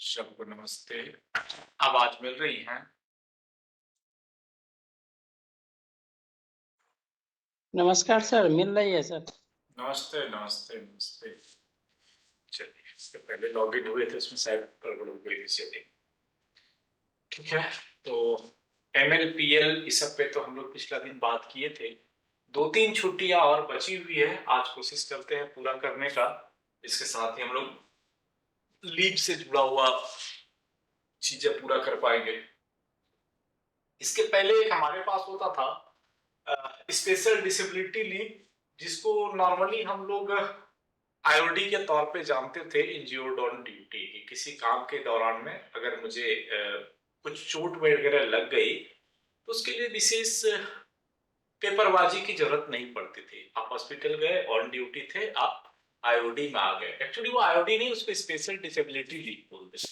सबको नमस्ते। आवाज मिल रही है? नमस्कार सर, मिल रही है सर। नमस्ते, नमस्ते, नमस्ते। चलिए, इससे पहले लॉगिन हुए थे, उसमें शायद गड़बड़ हो गई थी सेटिंग। ठीक है, तो एमएलपीएल इस सब पे तो हम लोग पिछला दिन बात किए थे। 2-3 छुट्टियां और बची हुई है, आज कोशिश करते हैं पूरा करने का। इसके साथ ही हम लोग लीव से जुड़ा हुआ चीजें पूरा कर पाएंगे। इसके पहले एक हमारे पास होता था स्पेशल डिसेबिलिटी लीव, जिसको नॉर्मली हम लोग आईओडी के तौर पे जानते थे, इंज्योर्ड ऑन ड्यूटी। कि किसी काम के दौरान में अगर मुझे कुछ चोट वगैरह लग गई तो उसके लिए विशेष पेपरबाजी की जरूरत नहीं पड़ती थी। आप हॉस्पिटल गए, ऑन ड्यूटी थे, आप आईओडी में आ गए। एक्चुअली वो आईओडी नहीं, उसको स्पेशल डिसेबिलिटी लीव बोलते थे।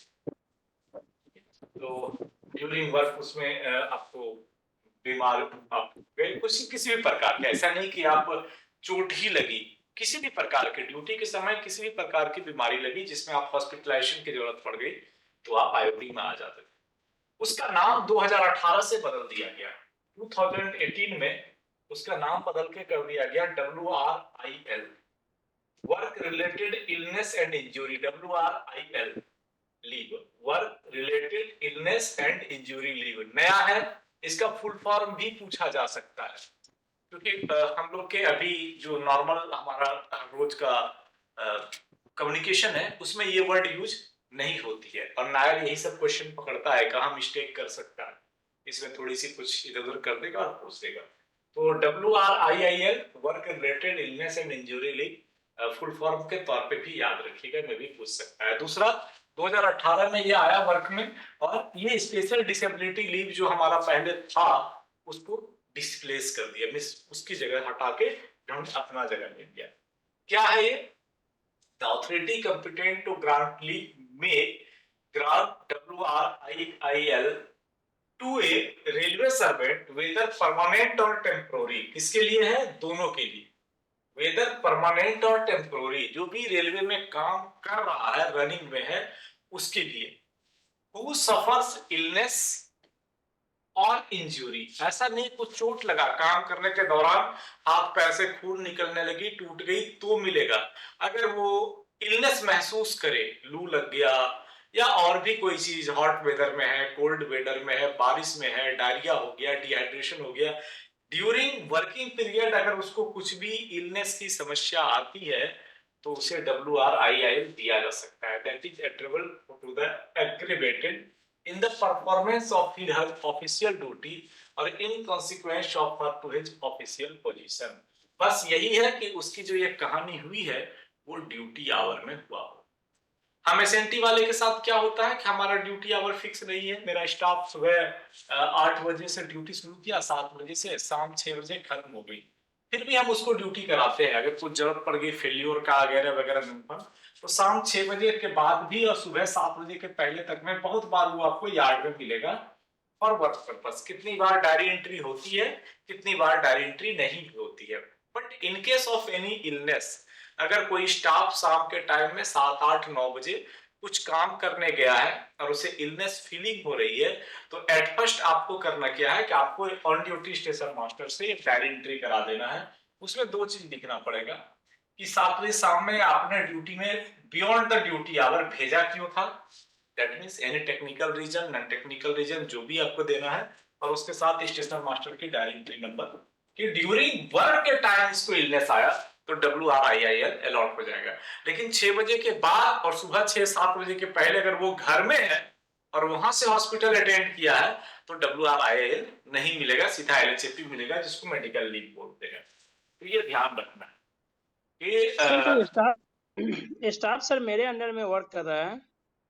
तो ड्यूरिंग वर्क उसमें आपको बीमार आप गए कुछ किसी भी प्रकार के, ऐसा नहीं कि आप चोट ही लगी, किसी भी प्रकार के ड्यूटी के समय किसी भी प्रकार की बीमारी लगी जिसमें आप हॉस्पिटलाइजेशन की जरूरत पड़ गई, तो आप आईओडी में आ जाते थे। उसका नाम 2018 से बदल दिया गया। 2018 में उसका नाम बदल के कर दिया गया WRIL, work related illness and injury. WRIL leave, work related illness and injury leave नया है। इसका फुल फॉर्म भी पूछा जा सकता है, क्योंकि हम लोग के अभी जो नॉर्मल हमारा रोज का कम्युनिकेशन है उसमें ये वर्ड यूज नहीं होती है, और नायर यही सब क्वेश्चन पकड़ता है, कहाँ मिस्टेक कर सकता है, इसमें थोड़ी सी कुछ इधर उधर कर देगा और पूछ देगा। तो WRIL, work related illness and injury leave, full form के तौर पे भी याद रखिएगा, मैं भी पूछ सकता है। दूसरा, 2018 में ये आया वर्क में, और ये स्पेशल डिसेबिलिटी लीव जो हमारा पहले था उसको डिस्प्लेस कर दिया, मींस उसकी जगह हटा के हमने अपना जगह ले लिया। क्या है ये? The authority competent to grant leave में grant WRIL to a railway servant whether permanent और टेम्पोररी। किसके लिए है? दोनों के लिए। वेदर परमानेंट और टेम्पोररी, जो भी रेलवे में काम कर रहा है, रनिंग में है, उसके लिए। हु सफर्स इलनेस और इंजरी, ऐसा नहीं कुछ चोट लगा काम करने के दौरान, हाथ पैर से खून निकलने लगी, टूट गई तो मिलेगा। अगर वो इलनेस महसूस करे, लू लग गया या और भी कोई चीज, हॉट वेदर में है, कोल्ड वेदर में है, बारिश में है, डायरिया हो गया, डिहाइड्रेशन हो गया, ड्यूरिंग वर्किंग पीरियड अगर उसको कुछ भी इलनेस की समस्या आती है तो उसे WRIL दिया जा सकता है। That is attributable to the aggravated in the performance of her official duty और in consequence of her to his official position। बस यही है कि उसकी जो ये कहानी हुई है वो ड्यूटी आवर में हुआ हो। हम एसएनटी वाले के साथ क्या होता है कि हमारा ड्यूटी आवर फिक्स नहीं है। मेरा स्टाफ सुबह 8 बजे से ड्यूटी शुरू किया, 7 बजे से शाम 6 बजे खत्म हो गई, फिर भी हम उसको ड्यूटी कराते हैं। अगर कुछ जरूरत पड़ गई फेल्योर का वगैरह वगैरह तो शाम 6 बजे के बाद भी और सुबह 7 बजे के पहले तक में बहुत बार वो आपको यार्ड में मिलेगा फॉर वर्क पर्पस। कितनी बार डायरी एंट्री होती है, कितनी बार डायरी एंट्री नहीं होती है। But in case of any illness, अगर कोई स्टाफ शाम के टाइम में 7, 8, 9 बजे कुछ काम करने गया है और उसे इलनेस फीलिंग हो रही है, तो एट फर्स्ट आपको करना क्या है कि आपको ऑन ड्यूटी स्टेशन मास्टर से एक डायरी एंट्री करा देना है। उसमें दो चीज लिखना पड़ेगा कि 7 बजे शाम में आपने ड्यूटी में बियॉन्ड द ड्यूटी आवर भेजा क्यों था, that means any technical reason, non technical reason जो भी आपको देना है, और उसके साथ स्टेशन मास्टर की डायरी एंट्री नंबर कि ड्यूरिंग वर्क के टाइम इसको इलनेस आया तो WRIL अलॉट हो जाएगा। लेकिन 6 बजे के बाद और सुबह 6-7 बजे के पहले अगर वो घर में है और वहां से हॉस्पिटल अटेंड किया है तो WRIL नहीं मिलेगा, सीधा LHAP मिलेगा, जिसको मेडिकल लीव बोलते हैं। तो ये ध्यान रखना है कि सर जो स्टाफ स्टाफ सर मेरे अंडर में वर्क कर रहा है,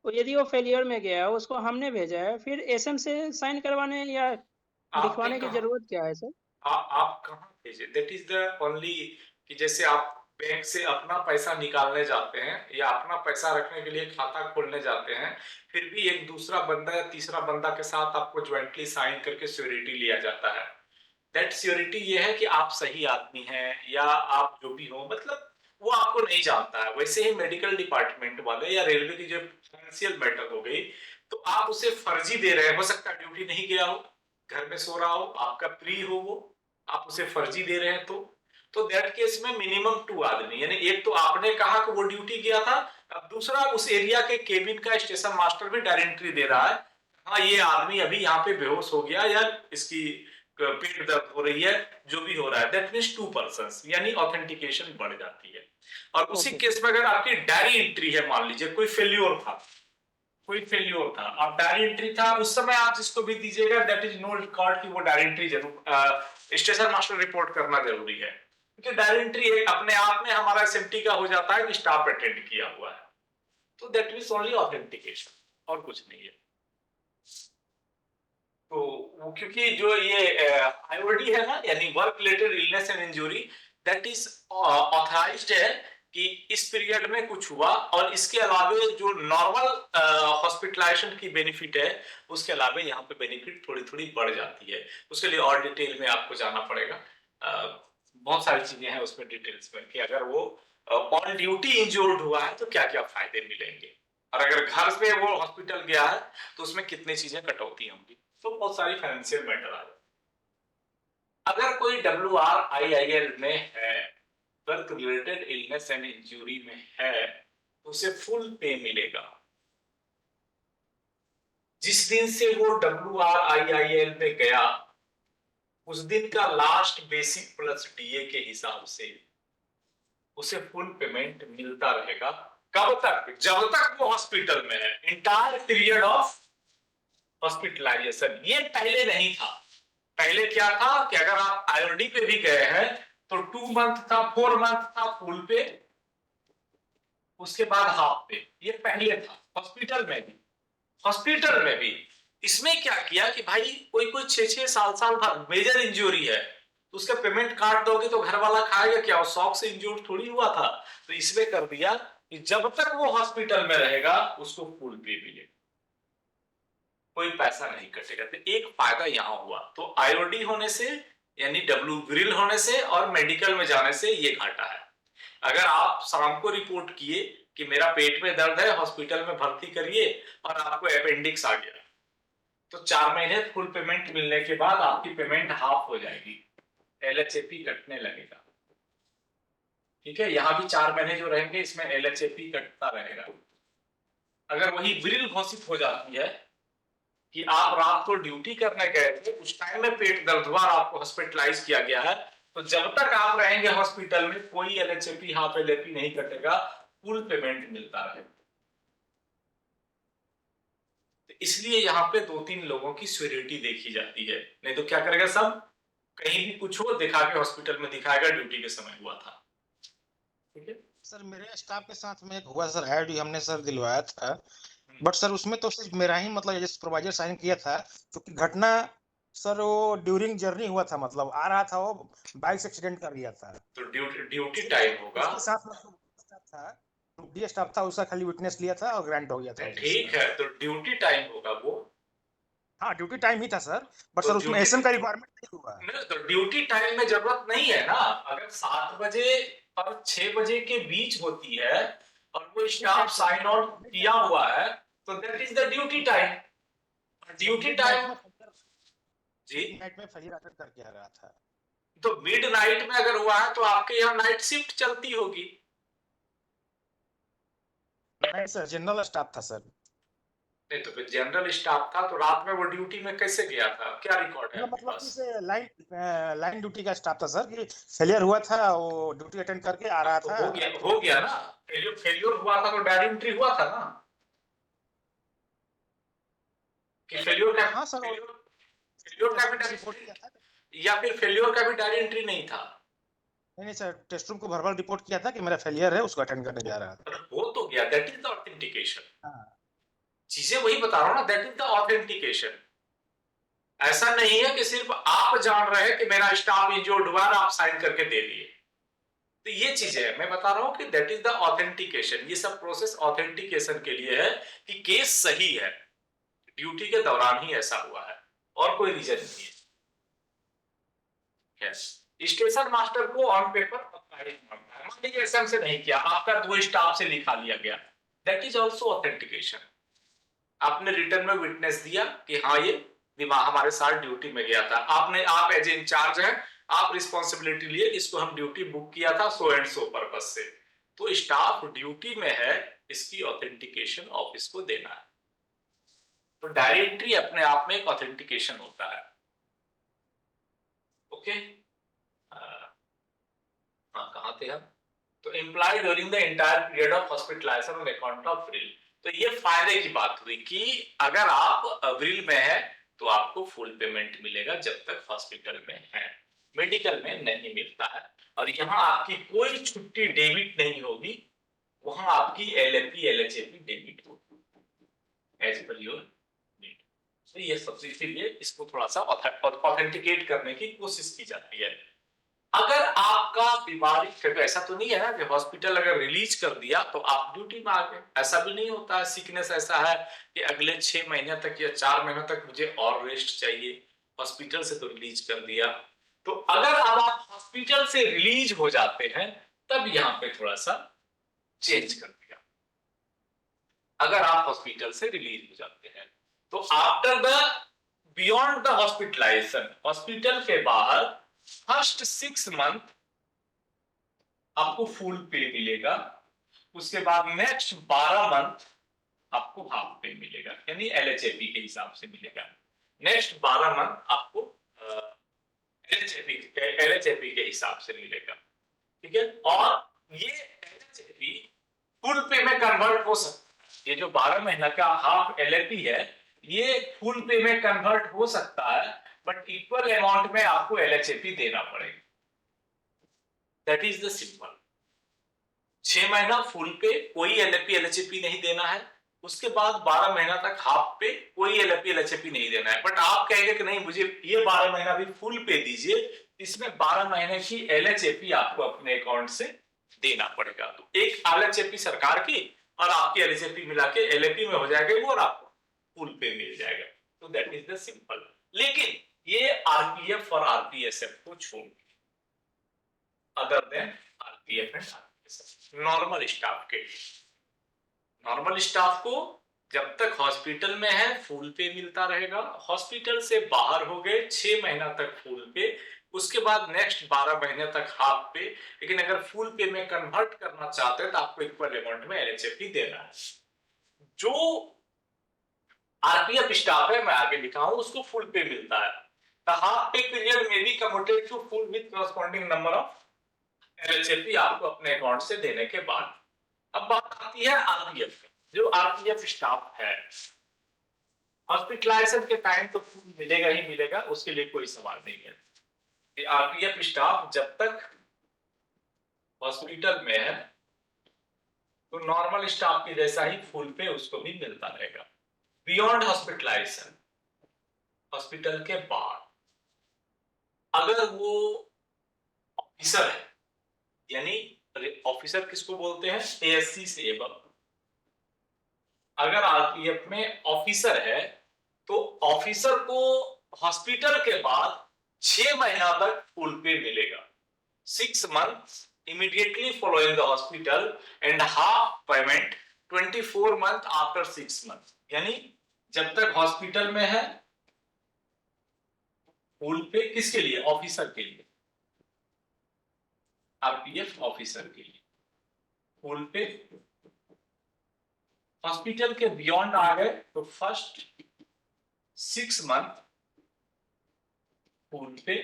तो यदि वो फेलियर में गया है, उसको हमने भेजा है, फिर एसएम से साइन करवाने या आपने लिखवाने की कहा जरूरत क्या है सर? आप कहाँ भेजे, दैट इज द ओनली कि जैसे आप बैंक से अपना पैसा निकालने जाते हैं या अपना पैसा रखने के लिए खाता खोलने जाते हैं, फिर भी एक दूसरा बंदा या तीसरा बंदा के साथ आपको ज्वाइंटली साइन करके श्योरिटी लिया जाता है। दैट श्योरिटी ये है कि आप सही आदमी हैं या आप जो भी हो, मतलब वो आपको नहीं जानता है। वैसे ही मेडिकल डिपार्टमेंट वाले या रेलवे की जो फाइनेंशियल मैटर हो गई, तो आप उसे फर्जी दे रहे हैं। हो सकता है ड्यूटी नहीं गया हो, घर में सो रहा हो, आपका प्री हो वो, आप उसे फर्जी दे रहे हैं तो दैट केस में मिनिमम 2 आदमी, यानी एक तो आपने कहा कि वो ड्यूटी गया था, अब दूसरा उस एरिया के केबिन का स्टेशन मास्टर भी डायरेक्टरी दे रहा है, हाँ ये आदमी अभी यहाँ पे बेहोश हो गया या इसकी पेट दर्द हो रही है, जो भी हो रहा है, दैट मींस 2 पर्संस, यानी ऑथेंटिकेशन बढ़ जाती है। और उसी ओके केस में अगर आपकी डायरी एंट्री है, मान लीजिए कोई फेल्योर था, आप डायरी एंट्री था, उस समय आप जिसको भी दीजिएगा दैट इज नो रिकॉर्ड की वो डायरी एंट्री जरूर स्टेशन मास्टर रिपोर्ट करना जरूरी है, क्योंकि डायरी एंट्री अपने आप में हमारा एसएमटी का हो जाता है कि स्टाफ अटेंड किया हुआ है, तो दैट मींस ओनली ऑथेंटिकेशन और कुछ नहीं है। तो वो क्योंकि जो ये आईओडी है ना, यानी work related illness and injury, that is authorised है कि इस पीरियड में कुछ हुआ, और इसके अलावे जो नॉर्मल हॉस्पिटलाइजेशन की बेनिफिट है, उसके अलावे यहाँ पे बेनिफिट थोड़ी थोड़ी बढ़ जाती है। उसके लिए और डिटेल में आपको जाना पड़ेगा, बहुत सारी चीजें हैं उसमें डिटेल्स में, कि अगर वो ऑन ड्यूटी इंजोर्ड हुआ है तो क्या क्या फायदे मिलेंगे, और अगर घर से वो हॉस्पिटल गया है तो उसमें कितनी चीजें कटौती होंगी, तो बहुत सारी फाइनेंशियल मैटर आ जाए। अगर कोई WRIIL में है, work related illness and injury में है, तो उसे फुल पे मिलेगा। जिस दिन से वो WRIIL में गया, उस दिन का लास्ट बेसिक प्लस डीए के हिसाब से उसे फुल पेमेंट मिलता रहेगा। कब तक? जब तक वो हॉस्पिटल में है, इंटायर पीरियड ऑफ हॉस्पिटलाइजेशन। ये पहले नहीं था। पहले क्या था कि अगर आप आईओडी पे भी गए हैं तो 2 मंथ था, 4 मंथ था फुल पे, उसके बाद हाफ पे, ये पहले था हॉस्पिटल में भी। इसमें क्या किया कि भाई कोई कोई 6-6 साल बाद मेजर इंजरी है, तो उसका पेमेंट काट दोगे तो घर वाला खाएगा क्या? वो शौक से इंजूर्ड थोड़ी हुआ था। तो इसमें कर दिया कि जब तक वो हॉस्पिटल में रहेगा उसको फुल पे मिलेगा, कोई पैसा नहीं कटेगा। तो एक फायदा यहां हुआ। तो आईओडी होने से, यानी डब्ल्यू ग्रिल होने से और मेडिकल में जाने से ये घाटा है। अगर आप शाम को रिपोर्ट किए कि मेरा पेट में दर्द है, हॉस्पिटल में भर्ती करिए, और आपको अपेंडिक्स आ गया, तो 4 महीने फुल पेमेंट मिलने के बाद आपकी पेमेंट हाफ हो जाएगी, एलएचएपी कटने लगेगा। ठीक है, यहां भी 4 महीने जो रहेंगे इसमें एलएचएपी कटता रहेगा। अगर वही ग्रिल घोषित हो जाती है कि आप रात को ड्यूटी करने गए थे, उस टाइम में पेट दर्द हुआ, आपको हॉस्पिटलाइज किया गया है, तो जब तक आप रहेंगे हॉस्पिटल में कोई एलएचएपी हाफ एलएपी नहीं कटेगा, फुल पेमेंट मिलता रहेगा। तो इसलिए यहाँ पे 2-3 लोगों की स्यूरिटी देखी जाती है, नहीं तो क्या करेगा सब, कहीं भी कुछ हो दिखा के हॉस्पिटल में दिखाएगा ड्यूटी के समय हुआ था। ठीक है सर, मेरे स्टाफ के साथ में एक हुआ सर, आईडी हमने सर दिलवाया था, बट सर उसमें तो सिर्फ मेरा ही मतलब जैसे सुपरवाइजर साइन किया था, क्योंकि घटना सर वो ड्यूरिंग जर्नी हुआ था, मतलब आ रहा था, वो बाइक से एक्सीडेंट कर दिया था। तो ड्यूटी टाइम होगा। उसके साथ में स्टाफ था, डी स्टाफ था, उसका खाली विटनेस लिया था और ग्रांट हो गया था। ठीक है, तो ड्यूटी टाइम होगा वो। हाँ, ड्यूटी टाइम ही था सर, बट तो सर उसमें एसएम का रिक्वायरमेंट नहीं हुआ। नहीं, तो ड्यूटी टाइम में जरूरत नहीं है ना। अगर 7 बजे और 6 बजे के बीच होती है और वो स्टाफ साइन ऑन किया हुआ है, तो that is the duty time. Duty time जी, नाइट में फेलियर अटेंड करके आ रहा था। तो मिड नाइट में अगर हुआ है तो आपके यहाँ नाइट शिफ्ट चलती होगी। नहीं सर, जनरल स्टाफ था सर। नहीं तो फिर जनरल स्टाफ था तो रात में वो ड्यूटी में कैसे गया था? क्या रिकॉर्ड है आपके मतलब पास? जैसे लाइन ड्यूटी का स्टाफ था सर, कि फेलियर हुआ था, वो ड्यूटी अटेंड करके आ रहा तो था। हो गया ना, फेलियर हुआ था तो डायरी एंट्री हुआ था ना, कि फेलियर का हाँ सर, फेलियर का भी रिपोर्ट किया था। या फिर फेलियर का भी डायरी एंट्री नहीं था? नहीं सर, टेस्ट रूम को वर्बल रिपोर्ट किया था कि मेरा फेलियर है, उसको अटेंड करने जा रहा था। हो तो गया, दैट इज द ऑथेंटिकेशन। हाँ। चीजें वही बता रहा हूं ना, दैट इज द ऑथेंटिकेशन। ऐसा नहीं है कि सिर्फ आप जान रहे हैं कि मेरा स्टाफ इंजोर्ड हुआ और आप साइन करके दे दिए। तो ये चीजें है, मैं बता रहा हूं कि दैट इज द ऑथेंटिकेशन। ये सब प्रोसेस ऑथेंटिकेशन के लिए है कि केस सही है, ड्यूटी के दौरान ही ऐसा हुआ है और कोई रीजन नहीं है। स्टेशन मास्टर को ऑन पेपर मान लीजिए एसएम से नहीं किया, आपका 2 स्टाफ से लिखा लिया गया, दैट इज ऑल्सो ऑथेंटिकेशन। आपने रिटर्न में विटनेस दिया कि हाँ ये हमारे साथ ड्यूटी में गया था, आप एज इंचार्ज हैं, आप रिस्पॉन्सिबिलिटी लिए, इसको हम ड्यूटी बुक किया था सो एंड सो पर्पज से, तो स्टाफ ड्यूटी में है, इसकी ऑथेंटिकेशन ऑफिस को देना है। तो डायरेक्टरी अपने आप में एक ऑथेंटिकेशन होता है। ओके, हाँ कहाँ थे हम? तो employ during the entire period of hospitalisation on account of व्रिल। तो ये फायदे की बात हुई कि अगर आप व्रिल में है तो आपको फुल पेमेंट मिलेगा जब तक हॉस्पिटल में है, मेडिकल में नहीं मिलता है। और यहाँ आपकी कोई छुट्टी डेबिट नहीं होगी, वहां आपकी एलएपी एलएचएपी डेबिट होगी एज पर योर नीड। तो ये सबसे इसीलिए इसको थोड़ा सा ऑथेंटिकेट करने की कोशिश की जाती है। अगर आपका बीमारी, क्योंकि ऐसा तो नहीं है ना कि हॉस्पिटल अगर रिलीज कर दिया तो आप ड्यूटी में आ गए, ऐसा भी नहीं होता है। सिकनेस ऐसा है कि अगले 6 महीने तक या 4 महीने तक मुझे और रेस्ट चाहिए, हॉस्पिटल से तो रिलीज कर दिया। तो अगर अब आप हॉस्पिटल से रिलीज हो जाते हैं तब यहाँ पे थोड़ा सा चेंज कर दिया। अगर आप हॉस्पिटल से रिलीज हो जाते हैं तो after the beyond the hospitalisation, hospital के बाहर फर्स्ट 6 मंथ आपको फुल पे मिलेगा, उसके बाद नेक्स्ट 12 मंथ आपको हाफ पे मिलेगा, यानी एलएचएपी के हिसाब से मिलेगा। नेक्स्ट 12 मंथ आपको एलएचएपी के हिसाब से मिलेगा, ठीक है। और ये एलएचएपी फुल पे में कन्वर्ट हो सकता है। ये जो 12 महीना का हाफ एलएपी है ये फुल पे में कन्वर्ट हो सकता है, बट इक्वल अमाउंट में आपको एलएचएपी देना पड़ेगा। That is the simple. 6 महीना फुल पे कोई एलएपी एलएचएपी नहीं देना है, उसके बाद 12 महीना तक हाफ पे कोई एलएपी एलएचएपी नहीं देना है। बट आप कहेंगे कि नहीं मुझे ये 12 महीना भी फुल पे दीजिए, इसमें 12 महीने की एलएचएपी आपको अपने अकाउंट से देना पड़ेगा। तो एक एलएचएपी सरकार की और आपकी एलएचएपी मिला के एलएपी में हो जाएगा वो और आपको फुल पे मिल जाएगा। तो दैट इज द सिंपल। लेकिन ये आरपीएफ और आरपीएसएफ को छोड़ other than RPF and RPSF normal staff के, नॉर्मल स्टाफ को जब तक हॉस्पिटल में है फुल पे मिलता रहेगा, हॉस्पिटल से बाहर हो गए 6 महीना तक फुल पे, उसके बाद नेक्स्ट 12 महीने तक हाफ पे। लेकिन अगर फुल पे में कन्वर्ट करना चाहते हैं तो आपको इक्वल अमाउंट में एलएचएपी देना है। जो आरपीएफ स्टाफ है मैं आगे लिखा हूं उसको फुल पे मिलता है। द हाफ पे पीरियड में be commuted to full with corresponding number of LHAP आपको अपने अकाउंट से देने के बाद। अब बात आती है आरपीएफ। जो आरपीएफ स्टाफ है हॉस्पिटलाइजेशन के टाइम तो फुल मिलेगा ही मिलेगा, उसके लिए कोई सवाल नहीं है। आरपीएफ स्टाफ जब तक हॉस्पिटल में है तो नॉर्मल स्टाफ के जैसा ही फुल पे उसको भी मिलता रहेगा। बियॉन्ड हॉस्पिटलाइजेशन, हॉस्पिटल के बाद अगर वो ऑफिसर है, यानी ऑफिसर किसको बोलते हैं, एएससी से एबव। अगर आरपीएफ में ऑफिसर है तो ऑफिसर को हॉस्पिटल के बाद 6 महीना तक फुल पे मिलेगा, 6 months immediately following the hospital and half payment 24 month after 6 months। यानी जब तक हॉस्पिटल में है फुल पे किसके लिए, ऑफिसर के लिए, आरपीएफ ऑफिसर के लिए फुल पे। हॉस्पिटल के बियॉन्ड आ गए तो फर्स्ट 6 मंथ फुल पे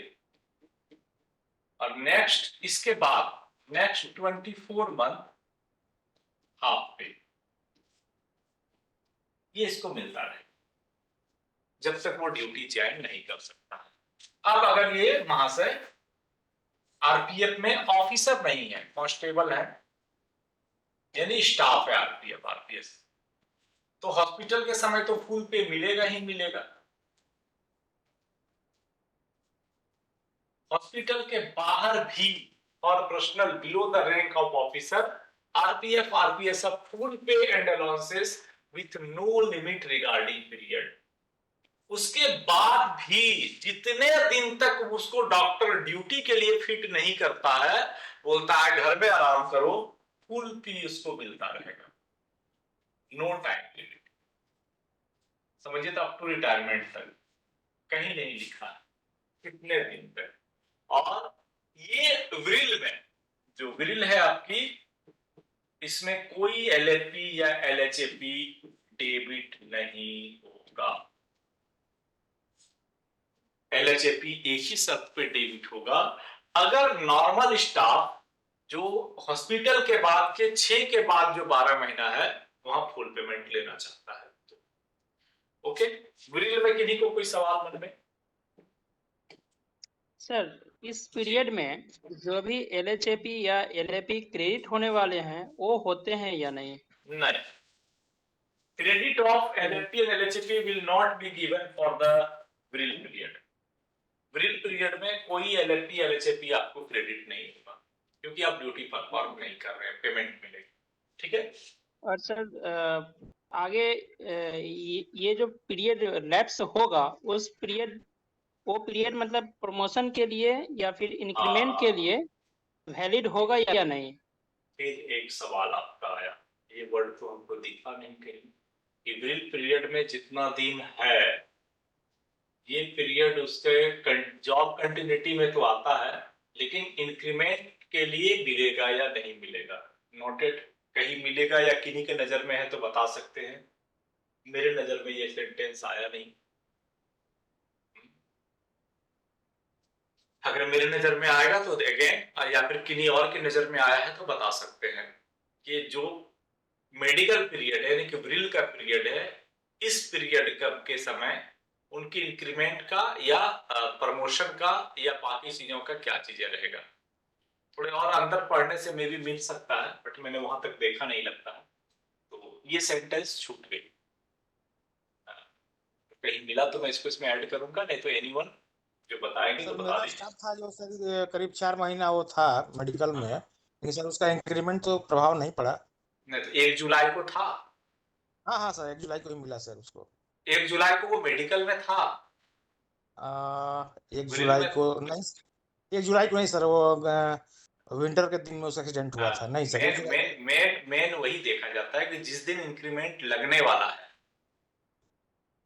और नेक्स्ट इसके बाद नेक्स्ट 24 मंथ हाफ पे। ये इसको मिलता रहे जब तक वो ड्यूटी ज्वाइन नहीं कर सकता। अब अगर ये महाशय आरपीएफ में ऑफिसर नहीं है, कांस्टेबल है, यानी स्टाफ है आरपीएफ आरपीएस, तो हॉस्पिटल के समय तो फुल पे मिलेगा ही मिलेगा। हॉस्पिटल के बाहर भी और personal below the rank of officer RPF RPSF full pay and allowances with no limit regarding period. उसके बाद भी जितने दिन तक उसको डॉक्टर ड्यूटी के लिए फिट नहीं करता है, बोलता है घर में आराम करो, फुल फी उसको मिलता रहेगा, नो टाइम लिमिट। समझिए, तो अप टू रिटायरमेंट तक कहीं नहीं लिखा है कितने दिन तक। और ये व्रिल में, जो व्रिल है आपकी, इसमें कोई एलएफपी या एलएचएपी डेबिट नहीं होगा। एलएचएपी एक ही शर्त पे डेबिट होगा, अगर नॉर्मल स्टाफ जो हॉस्पिटल के बाद के 6 के बाद जो 12 महीना है वहां फुल पेमेंट लेना चाहता है तो। ओके, व्रिल में किन्हीं को कोई सवाल मन में? सर इस पीरियड में जो भी एलएचएपी या एलएपी क्रेडिट होने वाले हैं वो होते हैं या नहीं? नहीं, credit of LLP and LHP will not be given for the व्रिल period. व्रिल period में कोई LLP LHP आपको क्रेडिट नहीं होगा, क्योंकि आप ड्यूटी परफॉर्म नहीं कर रहे हैं, पेमेंट मिलेगी। ठीक है। और सर आगे ये जो पीरियड लैप्स होगा उस पीरियड, वो पीरियड मतलब प्रमोशन के लिए या फिर इंक्रीमेंट के लिए वैलिड होगा या नहीं? फिर एक सवाल आपका आया, ये वर्ड तो हमको दिखा नहीं कहीं कि व्रिल पीरियड में जितना दिन है ये पीरियड उसके जॉब कंटिन्यूटी में तो आता है, लेकिन इंक्रीमेंट के लिए मिलेगा या नहीं मिलेगा। नोटेड, कहीं मिलेगा या किन्हीं के नजर में है तो बता सकते हैं। मेरे नजर में ये सेंटेंस आया नहीं। अगर मेरे नजर में आएगा तो अगेन, या फिर किन्हीं और के नजर में आया है तो बता सकते हैं कि जो मेडिकल पीरियड है यानी कि व्रिल का पीरियड है, इस पीरियड के समय उनकी इंक्रीमेंट का या प्रमोशन का या बाकी चीजों का क्या चीजें रहेगा। थोड़े और अंदर पढ़ने से मे भी मिल सकता है, बट मैंने वहां तक देखा नहीं लगता है, तो ये सेंटेंस छूट गई। कहीं मिला तो मैं इसको इसमें ऐड करूंगा, नहीं तो एनीवन जो बताएंगे तो सर बता मेरा दीजिए। स्टाफ था जो सर करीब 4 महीना वो था मेडिकल में, लेकिन सर उसका इंक्रीमेंट तो प्रभाव नहीं पड़ा। नहीं तो 1 जुलाई को था, हाँ हाँ सर 1 जुलाई को ही मिला सर उसको। 1 जुलाई को वो मेडिकल में था। 1 व्रिल जुलाई में को नहीं, 1 जुलाई को नहीं सर, वो विंटर के दिन में उसका एक्सीडेंट हुआ था। नहीं सर 1 मेन जुलाई को। मेन मेन मेन वही देखा जाता है कि जिस दिन इंक्रीमेंट लगने वाला है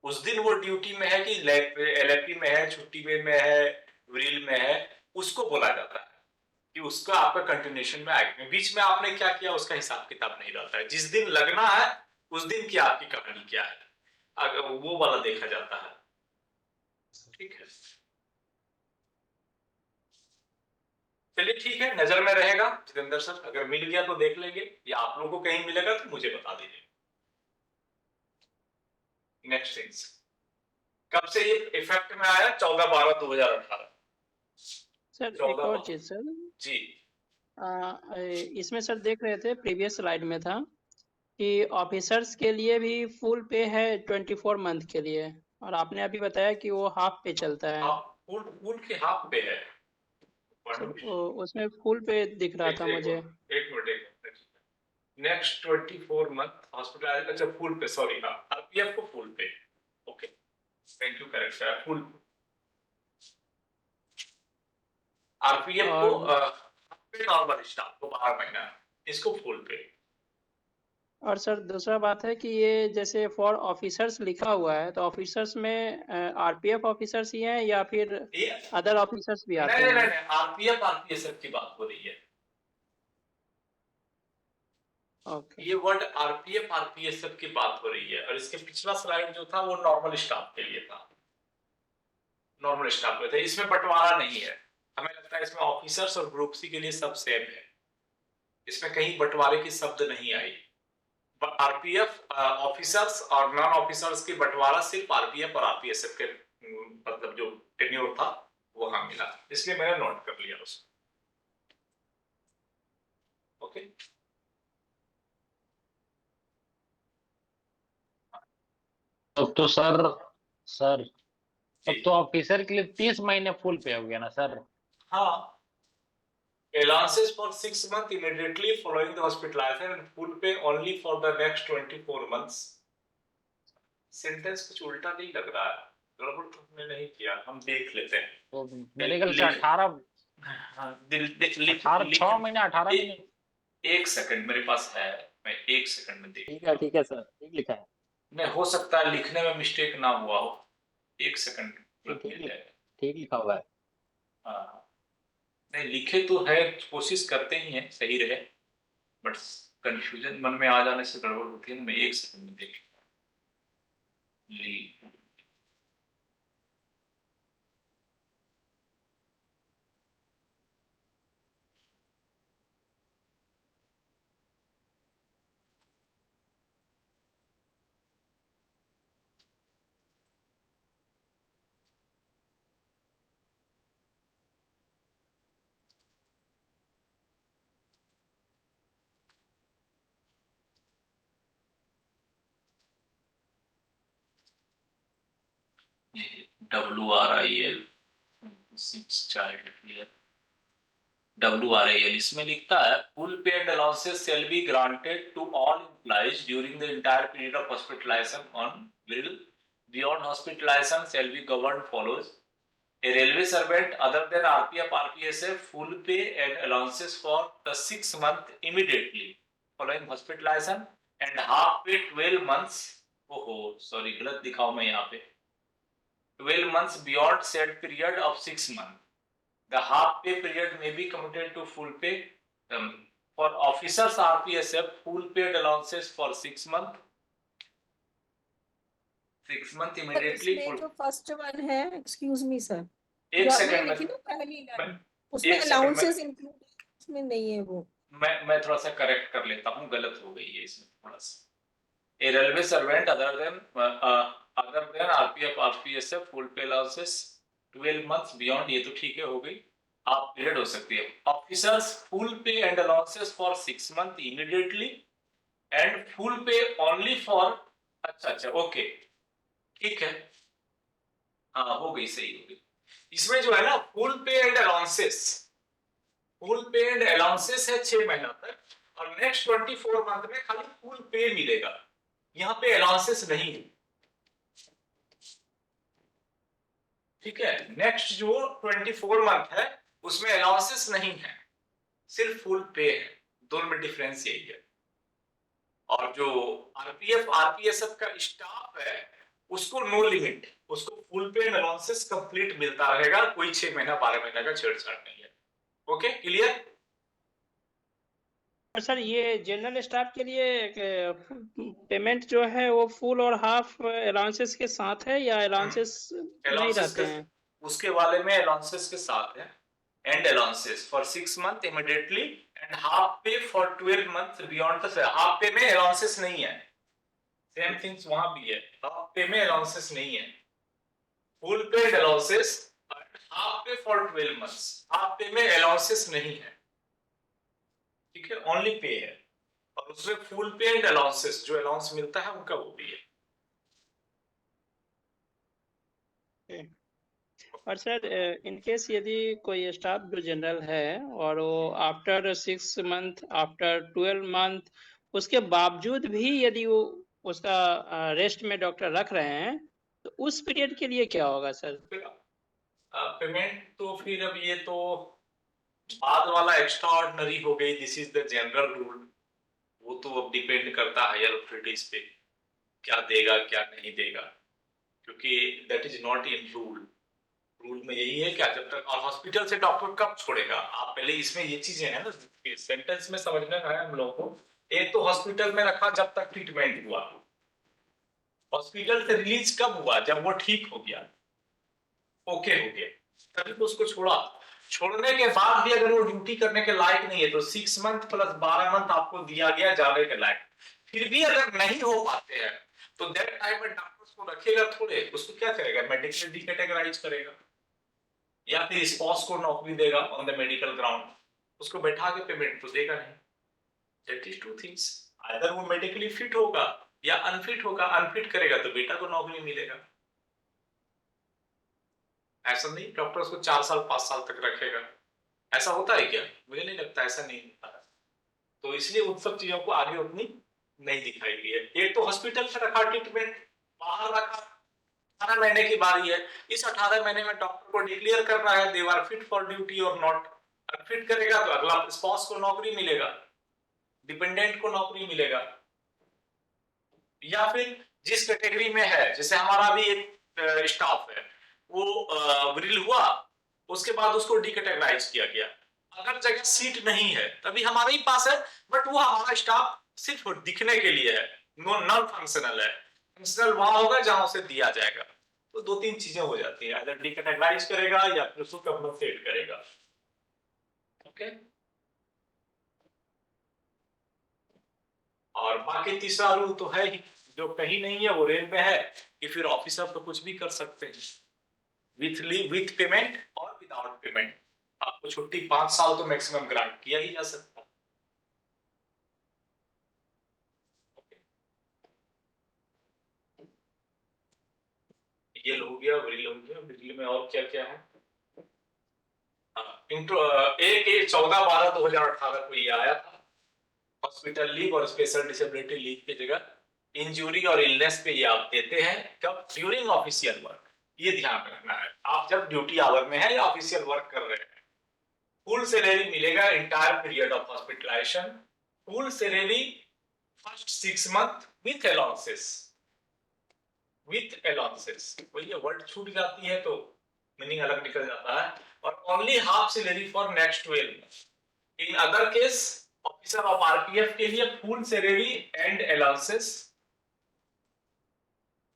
उस दिन वो ड्यूटी में है कि एलएपी में है, छुट्टी में है, व्रिल में है, उसको बोला जाता है कि उसका आपका कंटिन्यूएशन में आएगा। बीच में आपने क्या किया उसका हिसाब किताब नहीं रहता है। जिस दिन लगना है उस दिन की आपकी कहानी क्या है, अगर वो वाला देखा जाता है। ठीक है, चलिए ठीक है, नजर में रहेगा जितेंद्र सर। अगर मिल गया तो देख लेंगे, या आप लोगों को कहीं मिलेगा तो मुझे बता दीजिए। नेक्स्ट थिंग्स, कब से ये इफेक्ट में आया? 14/12/2018। सर एक 14 और चीज सर, जी, इसमें सर देख रहे थे प्रीवियस स्लाइड में था कि ऑफिसर्स के लिए भी फुल पे है 24 मंथ के लिए, और आपने अभी बताया कि वो हाफ पे चलता है। आप फुल के हाफ पे है। सर उसमें फुल पे दिख रहा था मुझे। एक मिनट, नेक्स्ट 24 मंथ हॉस्पिटल, अच्छा फुल पे, सॉरी, हाँ आरपीएफ को फुल पे। ओके, थैंक यू, करेक्ट है फुल। आरपीएफ को नॉर्मल स्टाफ को 12 महीना, इसको फुल पे। और सर दूसरा बात है कि ये जैसे फॉर ऑफिसर्स लिखा हुआ है, तो ऑफिसर्स में आरपीएफ ऑफिसर्स ही हैं या फिर ये अदर ऑफिसर्स भी आते नहीं हैं? नहीं नहीं, आरपीएफ आरपीएसएफ की बात हो रही है। ओके, ये वर्ड आरपीएफ आरपीएसएफ की बात हो रही है, और इसके पिछला स्लाइड जो था वो नॉर्मल स्टाफ के लिए था। नॉर्मल स्टाफ में थे, इसमें बंटवारा नहीं है। हमें लगता है इसमें ऑफिसर्स और ग्रुप सी के लिए सब सेम है, इसमें कहीं बंटवारे की शब्द नहीं आई। आरपीएफ ऑफिसर्स और नॉन ऑफिसर्स की बंटवारा सिर्फ आरपीएफ और आरपीएसएफ के मतलब जो टेन्योर था वहां मिला, इसलिए मैंने नोट कर लिया उसको। ओके, तब तो सर तब तो ऑफिसर के लिए 30 महीने फुल पे हो गया ना सर? हाँ, allowances for 6 months immediately following the hospitalization and full pay only for the next 24 months। Sentence कुछ उल्टा नहीं लग रहा है, गड़बड़ तो हमने नहीं किया, हम देख लेते हैं। तो मेडिकल से 18 हाँ, 6 महीने 18 महीने। एक सेकंड मेरे पास है, मैं एक सेकंड में देख। ठीक है सर, ठीक लिखा है। नहीं, हो सकता है लिखने में मिस्टेक ना हुआ हो। एक सेकंड मिल जाएगा। ठीक लिखा हुआ है। हाँ, नहीं लिखे तो है, कोशिश करते ही हैं सही रहे, बट कंफ्यूजन मन में आ जाने से गड़बड़ होती है ना। मैं एक सेकंड में देख ली। WRIL 6 child clear. WRIL इसमें लिखता है full pay and allowances shall be granted to all employees during the entire period of hospitalisation on bill beyond hospitalisation shall be govern follows A railway servant other than RPF, RPSF full pay and allowances for the 6 month immediately following hospitalization and half pay 12 months. Oh, sorry, गलत लिखा हूं मैं यहाँ पे। 12 months beyond said period of 6 months. The half pay period may be commuted to full pay. For officers RPSF, full paid allowances for 6 months. 6 month immediately. इसमें जो first one है, excuse me sir, एक जो आपने second लिखी में, ना पहली लाइन, मैं- उसमें एक सेकंड में, अलाउंसेस इंक्लूड, उसमें नहीं है वो। मैं थोड़ा सा करेक्ट कर लेता हूँ, गलत हो गई है इसमें थोड़ा सा। A railway servant other than RPF RPSF full pay allowances 12 months beyond, ये तो ठीक है, हो गई। आप पीरियड हो सकती है। Officers full pay and allowances for 6 month immediately and full pay only for, अच्छा ओके, ठीक है, हाँ हो गई, सही हो गई। इसमें जो है ना full pay and allowances, full pay and allowances है 6 महीना तक, और नेक्स्ट 24 मंथ में खाली फुल पे मिलेगा, यहाँ पे अलाउंसेस नहीं है, ठीक है। नेक्स्ट जो 24 मंथ है उसमें अलाउंसेस नहीं है, सिर्फ फुल पे है, दोनों में डिफरेंस यही है। और जो आरपीएफ आरपीएसएफ का स्टाफ है उसको नो लिमिट, उसको full pay and allowances complete मिलता रहेगा, कोई 6 महीना 12 महीना का छेड़छाड़ नहीं है। Okay, clear? सर ये जनरल स्टाफ के लिए पेमेंट जो है वो फुल और हाफ अलाउंसेस के साथ है या अलाउंसेस नहीं अलाउंसेस रहते हैं? उसके वाले में अलाउंसेस के साथ है, and allowances for 6 month immediately and half pay for 12 month beyond the, half pay में अलाउंसेस नहीं है, सेम थिंग्स वहां भी है, हाफ पे में अलाउंसेस नहीं है, full pay and allowances, half pay for 12 months, half pay में अलाउंसेस नहीं है, ठीक है, ओनली पे है, और उसमें फुल पे एंड अलाउंसेस जो अलाउंस मिलता है उनका वो भी है। और सर इन केस यदि कोई स्टाफ जो जनरल है और वो आफ्टर 6 मंथ आफ्टर 12 मंथ उसके बावजूद भी यदि वो उसका रेस्ट में डॉक्टर रख रहे हैं तो उस पीरियड के लिए क्या होगा सर? पेमेंट तो फिर अब ये तो बाद वाला एक्स्ट्रा ऑर्डिनरी हो गई, this is the general rule, वो तो अब डिपेंड करता है हायर अथॉरिटीज पे, क्या देगा क्या नहीं देगा, क्योंकि that is not in rule. Rule में यही है क्या, जब तक, और हॉस्पिटल से डॉक्टर कब छोड़ेगा, आप पहले इसमें ये चीजें हैं ना सेंटेंस में समझना है हम लोगों को। एक तो हॉस्पिटल में रखा जब तक ट्रीटमेंट हुआ, हॉस्पिटल से रिलीज कब हुआ, जब वो ठीक हो गया, ओके हो गया, तभी तो उसको छोड़ा। छोड़ने के बाद भी अगर वो ड्यूटी करने के लायक नहीं है तो 6 मंथ प्लस 12 मंथ आपको दिया गया जाने के लायक, फिर भी अगर नहीं हो पाते हैं तो दैट टाइम में डॉक्टर उसको रखेगा थोड़े, उसको क्या करेगा, मेडिकल डिकैटेगराइज करेगा, या फिर स्पॉस को नौकरी देगा ऑन द मेडिकल ग्राउंड, उसको बैठा के पेमेंट तो देगा नहीं। That is two things, either वो मेडिकली फिट होगा या अनफिट होगा, अनफिट करेगा तो बेटा को नौकरी मिलेगा। ऐसा नहीं डॉक्टर उसको 4 साल 5 साल तक रखेगा, ऐसा होता है क्या? मुझे नहीं लगता, ऐसा नहीं होता है। तो इसलिए उन सब चीजों को आगे उतनी नहीं दिखाई गई है। एक तो हॉस्पिटल में रखा ट्रीटमेंट, बाहर रखा, 18 महीने की बारी है, इस 18 महीने में डॉक्टर को डिक्लेयर करना है they are fit for duty और नॉट, अनफिट करेगा तो अगला स्पॉस को नौकरी मिलेगा, डिपेंडेंट को नौकरी मिलेगा, या फिर जिस कैटेगरी में है, जैसे हमारा भी एक स्टाफ है, वो विरिल हुआ, उसके बाद उसको डिकैटेगराइज किया गया। अगर जगह सीट नहीं है तभी हमारे ही पास है, बट वो हमारा स्टाफ सिर्फ दिखने के लिए है, नॉन फंक्शनल है। फंक्शनल वहां होगा जहां उसे दिया जाएगा। तो दो तीन चीजें हो जाती है, अगर डिकैटेगराइज करेगा या फिर उसको कंपनसेट करेगा। ओके, और बाकी तीसरा रूल तो है ही, जो कहीं नहीं है वो रेल में है कि फिर ऑफिसर तो कुछ भी कर सकते हैं, विथ लीव, विथ पेमेंट और विदाउट पेमेंट। आपको छुट्टी 5 साल तो मैक्सिमम ग्रांट किया ही जा सकता है। ये हो गया, व्रिल हो गया। व्रिल में और क्या क्या है? एक 14/12/2018 को ये आया था। हॉस्पिटल लीव और स्पेशल डिसेबिलिटी लीव की जगह इंजरी और इलनेस पे ये आप देते हैं कब? During official work. ये ध्यान रखना है, आप जब ड्यूटी आवर में है या ऑफिशियल वर्क कर रहे हैं, फुल सैलरी मिलेगा entire period of hospitalisation. Full salary first 6 month with allowances. With allowances, वही वर्ड छूट जाती है तो मीनिंग अलग निकल जाता है। और only half salary for next 12 month. In other case officer of RPF के लिए full salary and allowances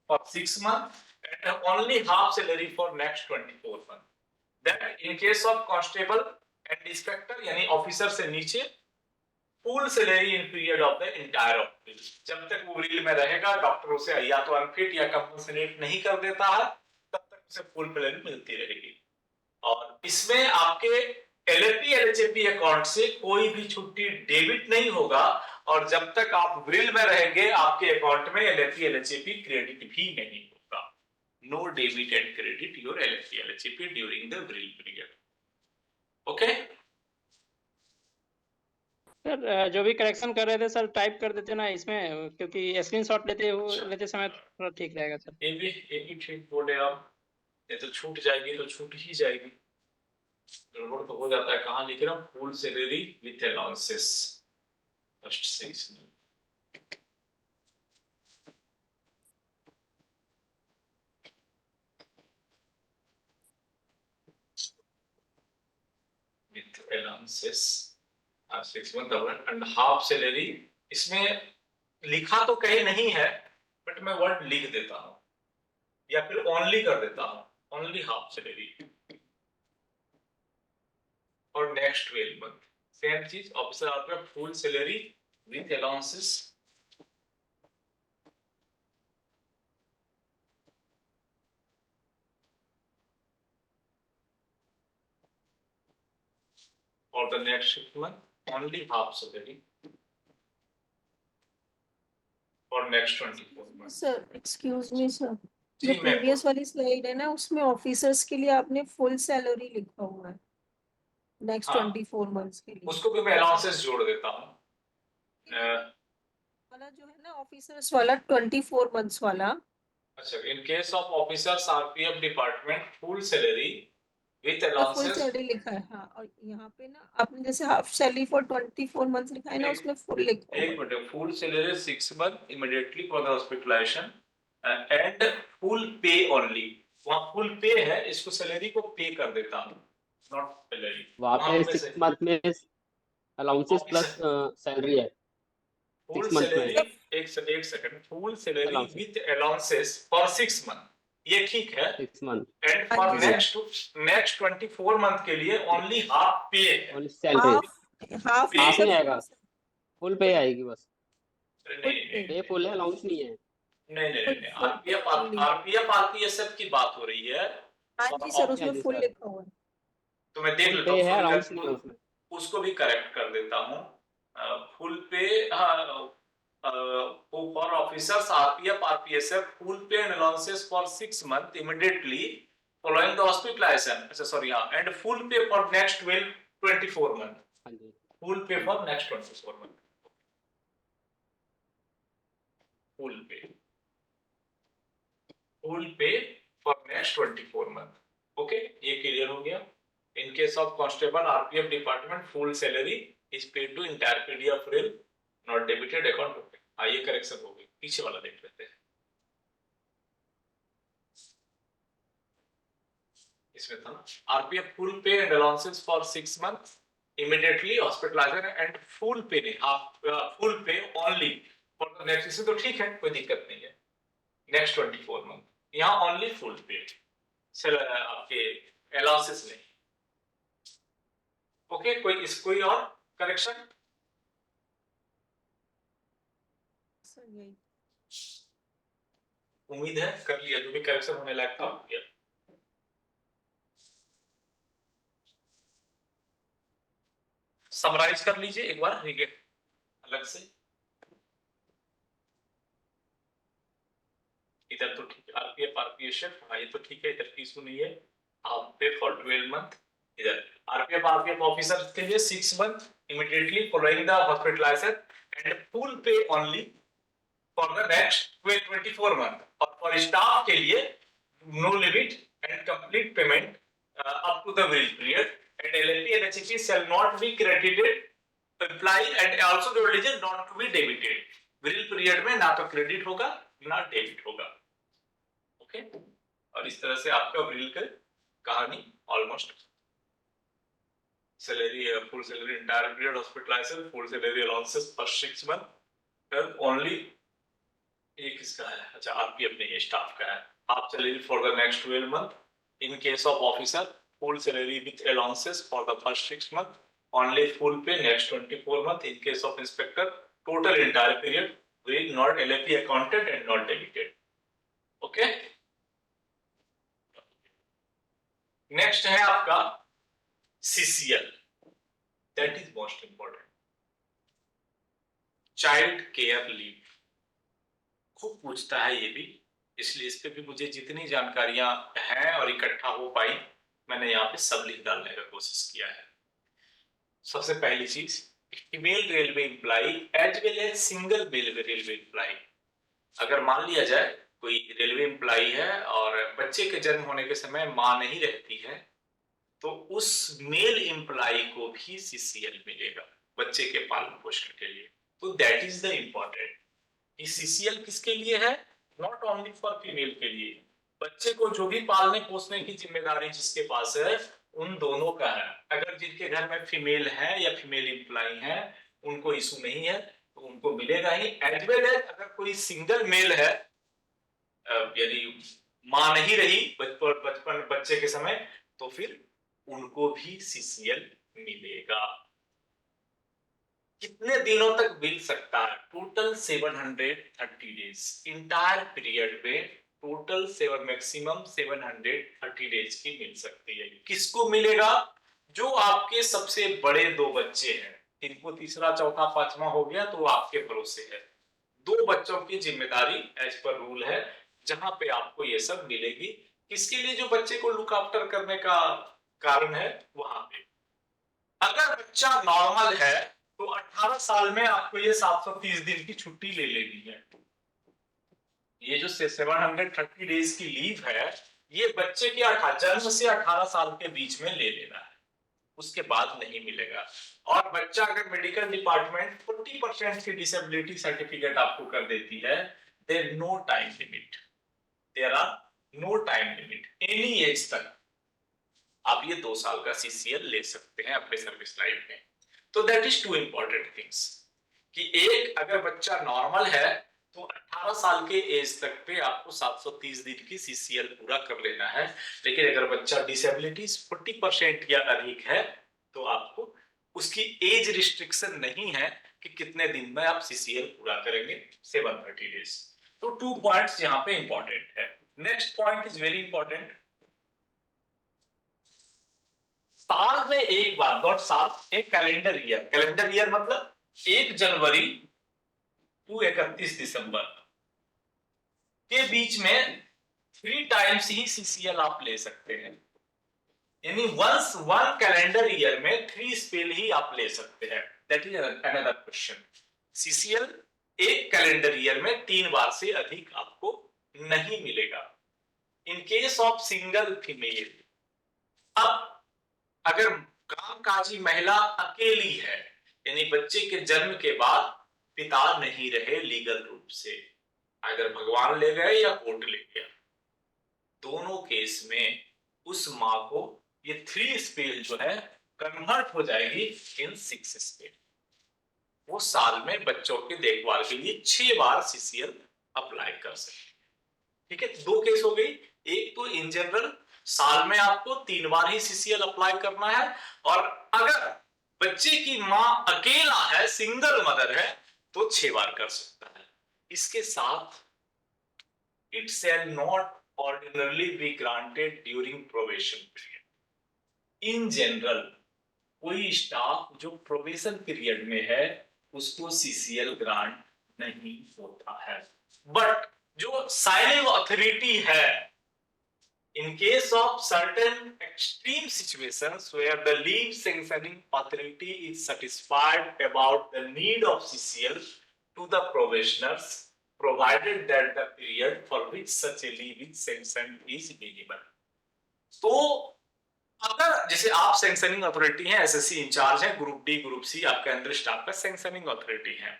for 6 months and only half salary for next 24 months. That in case of constable and inspector यानी officer से नीचे full salary in period of the entire of. जब तक वो reel में रहेगा, डॉक्टर उसे या तो अनफिट या कंपनसेट नहीं कर देता है, तब तक उसे फुल सैलरी मिलती रहेगी। और इसमें आपके एलएपी एलएचएपी अकाउंट से कोई भी छुट्टी डेबिट नहीं होगा, और जब तक आप व्रिल में रहेंगे आपके अकाउंट में एलएपी एलएचएपी क्रेडिट भी नहीं होगा। No debit and credit your LAP LHAP during the व्रिल पीरियड। ओके सर, जो भी करेक्शन कर रहे थे सर, टाइप कर देते ना इसमें, क्योंकि स्क्रीनशॉट लेते समय थोड़ा ठीक रहेगा सर। ये भी ठीक बोले आप, ये तो छूट जाएगी तो छूट ही जाएगी, गड़बड़ तो हो जाता है। कहाँ लिख रहा हूँ? Full salary with allowances first 6 months। with allowances 6 month and half salary। इसमें लिखा तो कहीं नहीं है, बट मैं वर्ड लिख देता हूं या फिर ओनली कर देता हूं, ओनली हाफ सैलरी और नेक्स्ट 12 मंथ। सेम चीज ऑफिसर आपका full salary with allowances for the next 6 month, only half salary for next 24 months। Sir excuse me sir, जी, जो मैं प्रीवियस वाली स्लाइड है ना, उसमें ऑफिसर्स के लिए आपने फुल सैलरी लिखा हुआ है नेक्स्ट हाँ, 24 मंथ्स के लिए। उसको भी मैं अलाउंसेस जोड़ देता हूँ। वाला जो है ना ऑफिसर्स वाला 24 मंथ्स वाला, अच्छा, इन case of officers RPF department full salary with full allowances. Salary लिखा है। हाँ, और यहाँ पे ना आपने जैसे हाफ सैलरी फॉर 24 मंथ्स लिखा है ना, उसमें फुल लिखा हुआ है। एक minute, full salary 6 month immediately for the hospitalisation and full pay only. वहाँ फुल पे है, इसको सैलरी को पे कर देता हूँ, नॉट सैलरी। वहाँ पे 6 मंथ में अलाउंसेस प्लस सैलरी है। फुल 6 मंथ में सैलरी, एक second, full salary Allowances. With allowances for 6 month, ये ठीक है। 6 मंथ एंड फॉर हाँ जी। नेक्स्ट 24 मंथ के लिए ओनली हाफ पे है। Only salary. Half half Half नहीं आएगा, फुल पे आएगी बस। नहीं पे फुल है, अलाउंस नहीं है। नहीं, Full आरपीएफ only। आरपीएफ की बात हो रही है। हाँ जी सर, हाँ उसमें जी फुल सर। लिखा हुआ है। तो मैं देख फुल लेता पे है, हूँ, अलाउंस नहीं है उसमें। उसको भी करेक्ट कर देता हूँ। Full pay for officers RPF RPSF full pay and allowances for 6 month immediately following the hospitalisation. अच्छा सॉरी, हाँ, and full pay for next 24 month। हाँ जी। Full pay for next 24 month। Full pay for next 24 month। Okay, ये clear हो गया। In case of constable RPF department full salary is paid to entire period of रिल not debited account. हाँ, ये correction हो गई। पीछे वाला देख लेते हैं। इसमें था ना, RPF full pay and allowances for 6 month immediately hospitalisation and full pay नहीं, half full pay only for the next, इससे तो ठीक है, कोई दिक्कत नहीं है, नेक्स्ट 24 मंथ, यहाँ ओनली फुल पे, आपके अलाउंसेस नहीं। ओके, कोई और करेक्शन? सर यही उम्मीद है कर लिया, जो भी करेक्शन होने लायक था हो गया। समराइज कर लीजिए एक बार अलग से, इधर तो ठीक है, आरपीएफ आरपीएफ, हाँ ये तो ठीक है, इधर की इशू नहीं है, आप पे फॉर 12 मंथ, इधर आरपीएफ ऑफिसर के लिए 6 month immediately following the hospitalisation and full pay only for the next 24 month, और फॉर स्टाफ के लिए no limit and complete payment up to the व्रिल period, and LLP and HEP shall not be credited employ and also जोड़ लीजिए not to be debited, व्रिल period में ना तो क्रेडिट होगा ना डेबिट होगा। ओके, और इस तरह से आपका व्रिल का कहानी almost, salary full salary entire period hospitalisation, full salary allowances for 6 month, फिर ओनली ये किसका है, अच्छा आरपीएफ नहीं है, स्टाफ का है, half salary for the next 12 month, in case of officer full salary with allowances for the first 6 month, only full pay next 24 month, in case of inspector total entire period will not LFP accounted and not debited. Okay, next है आपका CCL, that is most important, child care leave, खूब पूछता है ये भी, इसलिए इस पे भी मुझे जितनी जानकारियां हैं और इकट्ठा हो पाई मैंने यहाँ पे सब लिख डालने का कोशिश किया है। सबसे पहली चीज, female railway employee as well as single railway employee, अगर मान लिया जाए कोई रेलवे एम्प्लॉय है और बच्चे के जन्म होने के समय मां नहीं रहती है, तो उस मेल एम्प्लॉय को भी सीसीएल मिलेगा बच्चे के पालन पोषण के लिए। तो दैट इज द इम्पोर्टेंट, ये सीसीएल किसके लिए है, नॉट ओनली फॉर फीमेल के लिए, बच्चे को जो भी पालने पोसने की जिम्मेदारी जिसके पास है उन दोनों का है। अगर जिनके घर में फीमेल है या फीमेल एम्प्लॉय है उनको इशू नहीं है, तो उनको मिलेगा ही, एज वेल एज अगर कोई सिंगल मेल है, यानी मां नहीं रही बचपन बच्चे के समय, तो फिर उनको भी सीसीएल मिलेगा। कितने दिनों तक मिल सकता है, टोटल 730 डेज, इंटायर पीरियड में टोटल मैक्सिमम 730 डेज की मिल सकती है। किसको मिलेगा, जो आपके सबसे बड़े 2 बच्चे हैं, इनको तीसरा चौथा पांचवा हो गया तो आपके भरोसे है, 2 बच्चों की जिम्मेदारी एज पर रूल है, जहां पे आपको ये सब मिलेगी, किसके लिए, जो बच्चे को लुक आफ्टर करने का कारण है वहां पे। अगर बच्चा नॉर्मल है तो 18 साल में आपको ये 730 दिन की छुट्टी ले लेनी है। ये जो 730 डेज की लीव है, ये बच्चे के जन्म से 18 साल के बीच में ले लेना है, उसके बाद नहीं मिलेगा। और बच्चा अगर मेडिकल डिपार्टमेंट 40% की डिसेबिलिटी सर्टिफिकेट आपको कर देती है, there no time limit, there are no time limit, any age तक आप ये 2 साल का सीसीएल ले सकते हैं अपने सर्विस लाइफ में। तो दैट इज 2 इंपॉर्टेंट थिंग्स, कि एक, अगर बच्चा नॉर्मल है तो 18 साल के एज तक पे आपको 730 दिन की सीसीएल पूरा कर लेना है, लेकिन अगर बच्चा डिसेबिलिटीज 40% या अधिक है तो आपको उसकी एज रिस्ट्रिक्शन नहीं है कि कितने दिन में आप सीसीएल पूरा करेंगे, 730 डेज। तो 2 पॉइंट्स यहाँ पे इंपॉर्टेंट है। Next point is very important, साल में एक बार, नॉट साल, एक कैलेंडर ईयर मतलब 1 जनवरी टू 31 दिसंबर के बीच में 3 टाइम्स ही सीसीएल आप ले सकते हैं, यानी वंस 1 कैलेंडर ईयर में 3 स्पेल ही आप ले सकते हैं। That is another question, CCL एक कैलेंडर ईयर में 3 बार से अधिक आपको नहीं मिलेगा इन केस ऑफ सिंगल फीमेल। अब अगर कामकाजी महिला अकेली है, यानी बच्चे के जन्म के बाद पिता नहीं रहे लीगल रूप से, अगर भगवान ले गए या कोर्ट ले गया, दोनों केस में उस माह को ये 3 स्पेल जो है कन्वर्ट हो जाएगी इन 6 स्पेल। वो साल में बच्चों के देखभाल के लिए 6 बार सीसीएल अप्लाई कर सकते हैं। ठीक है, 2 केस हो गई। एक तो इन जनरल साल में आपको 3 बार ही सीसीएल अप्लाई करना है, और अगर बच्चे की मां अकेला है, सिंगल मदर है, तो 6 बार कर सकता है। इसके साथ it shall not ordinarily be granted during probation period. In general कोई स्टाफ जो प्रोबेशन पीरियड में है उसको सीसीएल ग्रांट नहीं होता है। बट जो साइनिंग अथॉरिटी है, in case of certain extreme situations where the leave sanctioning authority is satisfied about the need of CCL to the probationers, provided that the period for which such a leave is sanctioned is minimal. तो अगर जैसे आप sanctioning authority हैं, SSC in charge है, group D group C आपके अंदर staff का sanctioning authority है,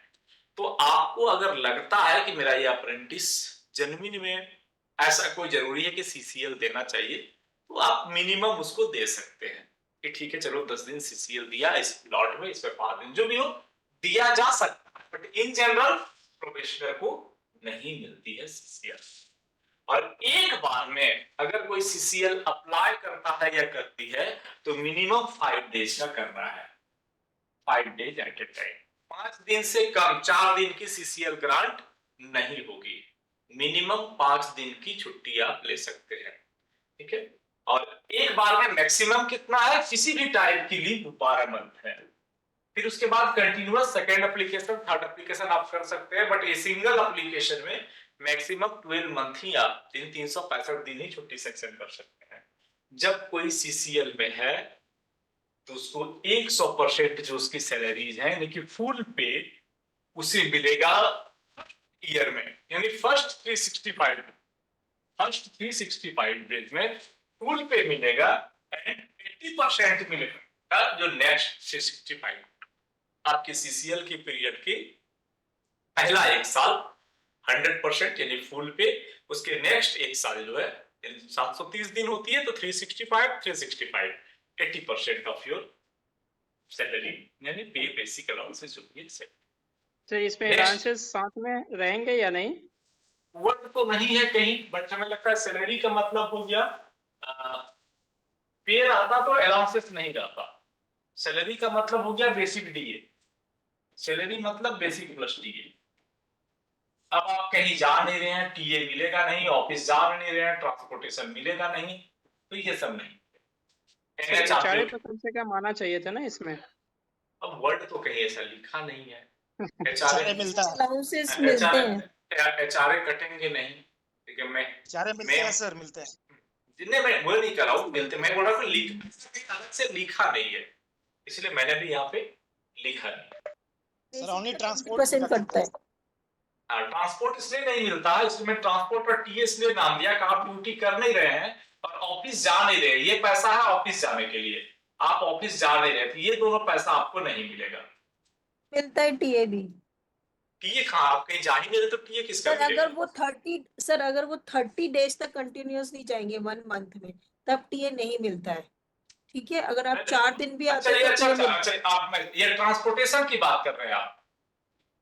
तो आपको अगर लगता है कि मेरा ये अप्रेंटिस जेन्युइन में ऐसा कोई जरूरी है कि सीसीएल देना चाहिए, तो आप मिनिमम उसको दे सकते हैं कि ठीक है चलो 10 दिन सीसीएल दिया इस प्लॉट में, इस पे 5 दिन जो भी हो दिया जा सकता है। बट इन जनरल प्रोबेशनर को नहीं मिलती है सीसीएल। और एक बार में अगर कोई सीसीएल अप्लाई करता है या करती है तो मिनिमम 5 डेज का करना है, 5 डेज एट ए टाइम। 5 दिन से कम 4 दिन की सीसीएल ग्रांट नहीं होगी, मिनिमम 5 दिन की छुट्टी आप ले सकते हैं। ठीक है, और एक बार में मैक्सिमम कितना है, किसी भी टाइप की लीव 12 मंथ है। फिर उसके बाद continuous second application, third application आप कर सकते हैं, बट ए सिंगल एप्लीकेशन में मैक्सिमम 12 मंथ ही आप 365 दिन ही छुट्टी सेक्शन कर सकते हैं। जब कोई सीसीएल में है तो उसको 100% जो उसकी सैलरीज है यानी कि फुल पे उसे मिलेगा ईयर में, यानी फर्स्ट 365 डेज में फुल पे मिलेगा एंड 80% मिलेगा जो नेक्स्ट 365 आपके सीसीएल की पीरियड की पहला 1 साल 100% यानी फुल पे, उसके नेक्स्ट 1 साल जो है 730 दिन होती है तो 365 80% ऑफ योर सैलरी यानी पे बेसिक अलाउंसेस जो भी है। तो इसमें अलाउंसेस साथ में रहेंगे या नहीं? वर्ड तो नहीं है कहीं, बट हमें लगता है सैलरी का मतलब हो गया पे रहता तो अलाउंसेस नहीं रहता। सैलरी का मतलब हो गया बेसिक डीए, सैलरी मतलब बेसिक प्लस डीए। अब आप कहीं जा नहीं रहे हैं, टीए मिलेगा नहीं, ऑफिस जा नहीं रहे हैं, ट्रांसपोर्टेशन मिलेगा नहीं, तो ये सब नहीं। एचआरए तो कम से कम आना चाहिए था ना इसमें। अब वर्ड तो कहीं ऐसा लिखा नहीं है। एचआरए मिलता है, अलाउंसेस मिलते हैं, एचआरए कटेंगे नहीं, ठीक है। मैं एचआरए मिलते हैं सर, मिलते हैं। जिन्हें मैं वो नहीं कर रहा हूँ मिलते, मैं बोल रहा हूँ अलग से लिखा नहीं है, इसलिए मैंने भी यहाँ पे लिखा नहीं। सर ओनली ट्रांसपोर्ट 20% कटता है। ट्रांसपोर्ट इसलिए नहीं मिलता है, इसमें ट्रांसपोर्ट और टीए इसलिए नाम दिया कि आप ड्यूटी कर नहीं रहे हैं और ऑफिस जा नहीं रहे, ये पैसा है ऑफिस जाने के लिए, आप ऑफिस जा नहीं रहे, तो ये दोनों पैसा आपको नहीं मिलेगा। मिलता है टीए भी। टीए कहाँ, आप कहीं जा ही नहीं रहे तो टीए किसका सर मिलेगा? अगर वो 30 डेज तक कंटिन्यूअसली जाएंगे 1 मंथ में, तब टीए नहीं मिलता है। ठीक है, अगर आप 4 दिन भी आते हैं तो TA अच्छा आप ये ट्रांसपोर्टेशन की बात कर रहे हैं आप,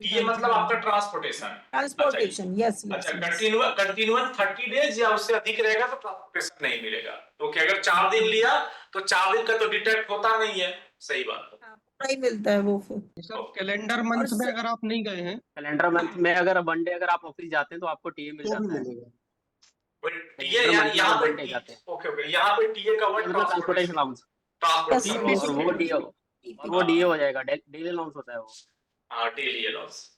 ये मतलब आपका ट्रांसपोर्टेशन। ट्रांसपोर्टेशन, यस अच्छा कंटिन्यूअस 30 डेज या उससे अधिक रहेगा तो ट्रांसपोर्टेशन नहीं मिलेगा। तो कि अगर 4 दिन लिया तो 4 दिन का तो डिटेक्ट होता नहीं है, सही बात है, पूरा ही मिलता है वो। फिर सर कैलेंडर मंथ में अगर आप नहीं गए हैं, कैलेंडर मंथ में अगर 1 डे अगर आप ऑफिस जाते हैं तो आपको टीए मिल तो भी जाता है। मिलेगा। टीए यहाँ one पे day जाते हैं। ओके यहाँ पे टीए का वर्ड ट्रांसपोर्टेशन अलाउंस, ट्रांसपोर्टेशन और वो डीए हो जाएगा, डेली अलाउंस होता है वो। हाँ डेली अलाउंस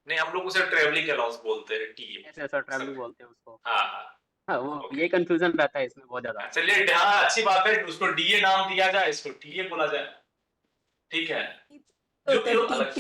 नहीं, हम लोग उसे ट्रैवलिंग अलाउंस बोलते हैं टीए। ऐसा ट्रैवलिंग बोलते हैं उसको। हाँ हाँ, वो ये कंफ्यूजन रहता है इसमें बहुत ज्यादा। चलिए हाँ अच्छी बात है, उसको डीए नाम दिया जाए, इसको टीए बोला जाए, ठीक है जो भी हो अलग।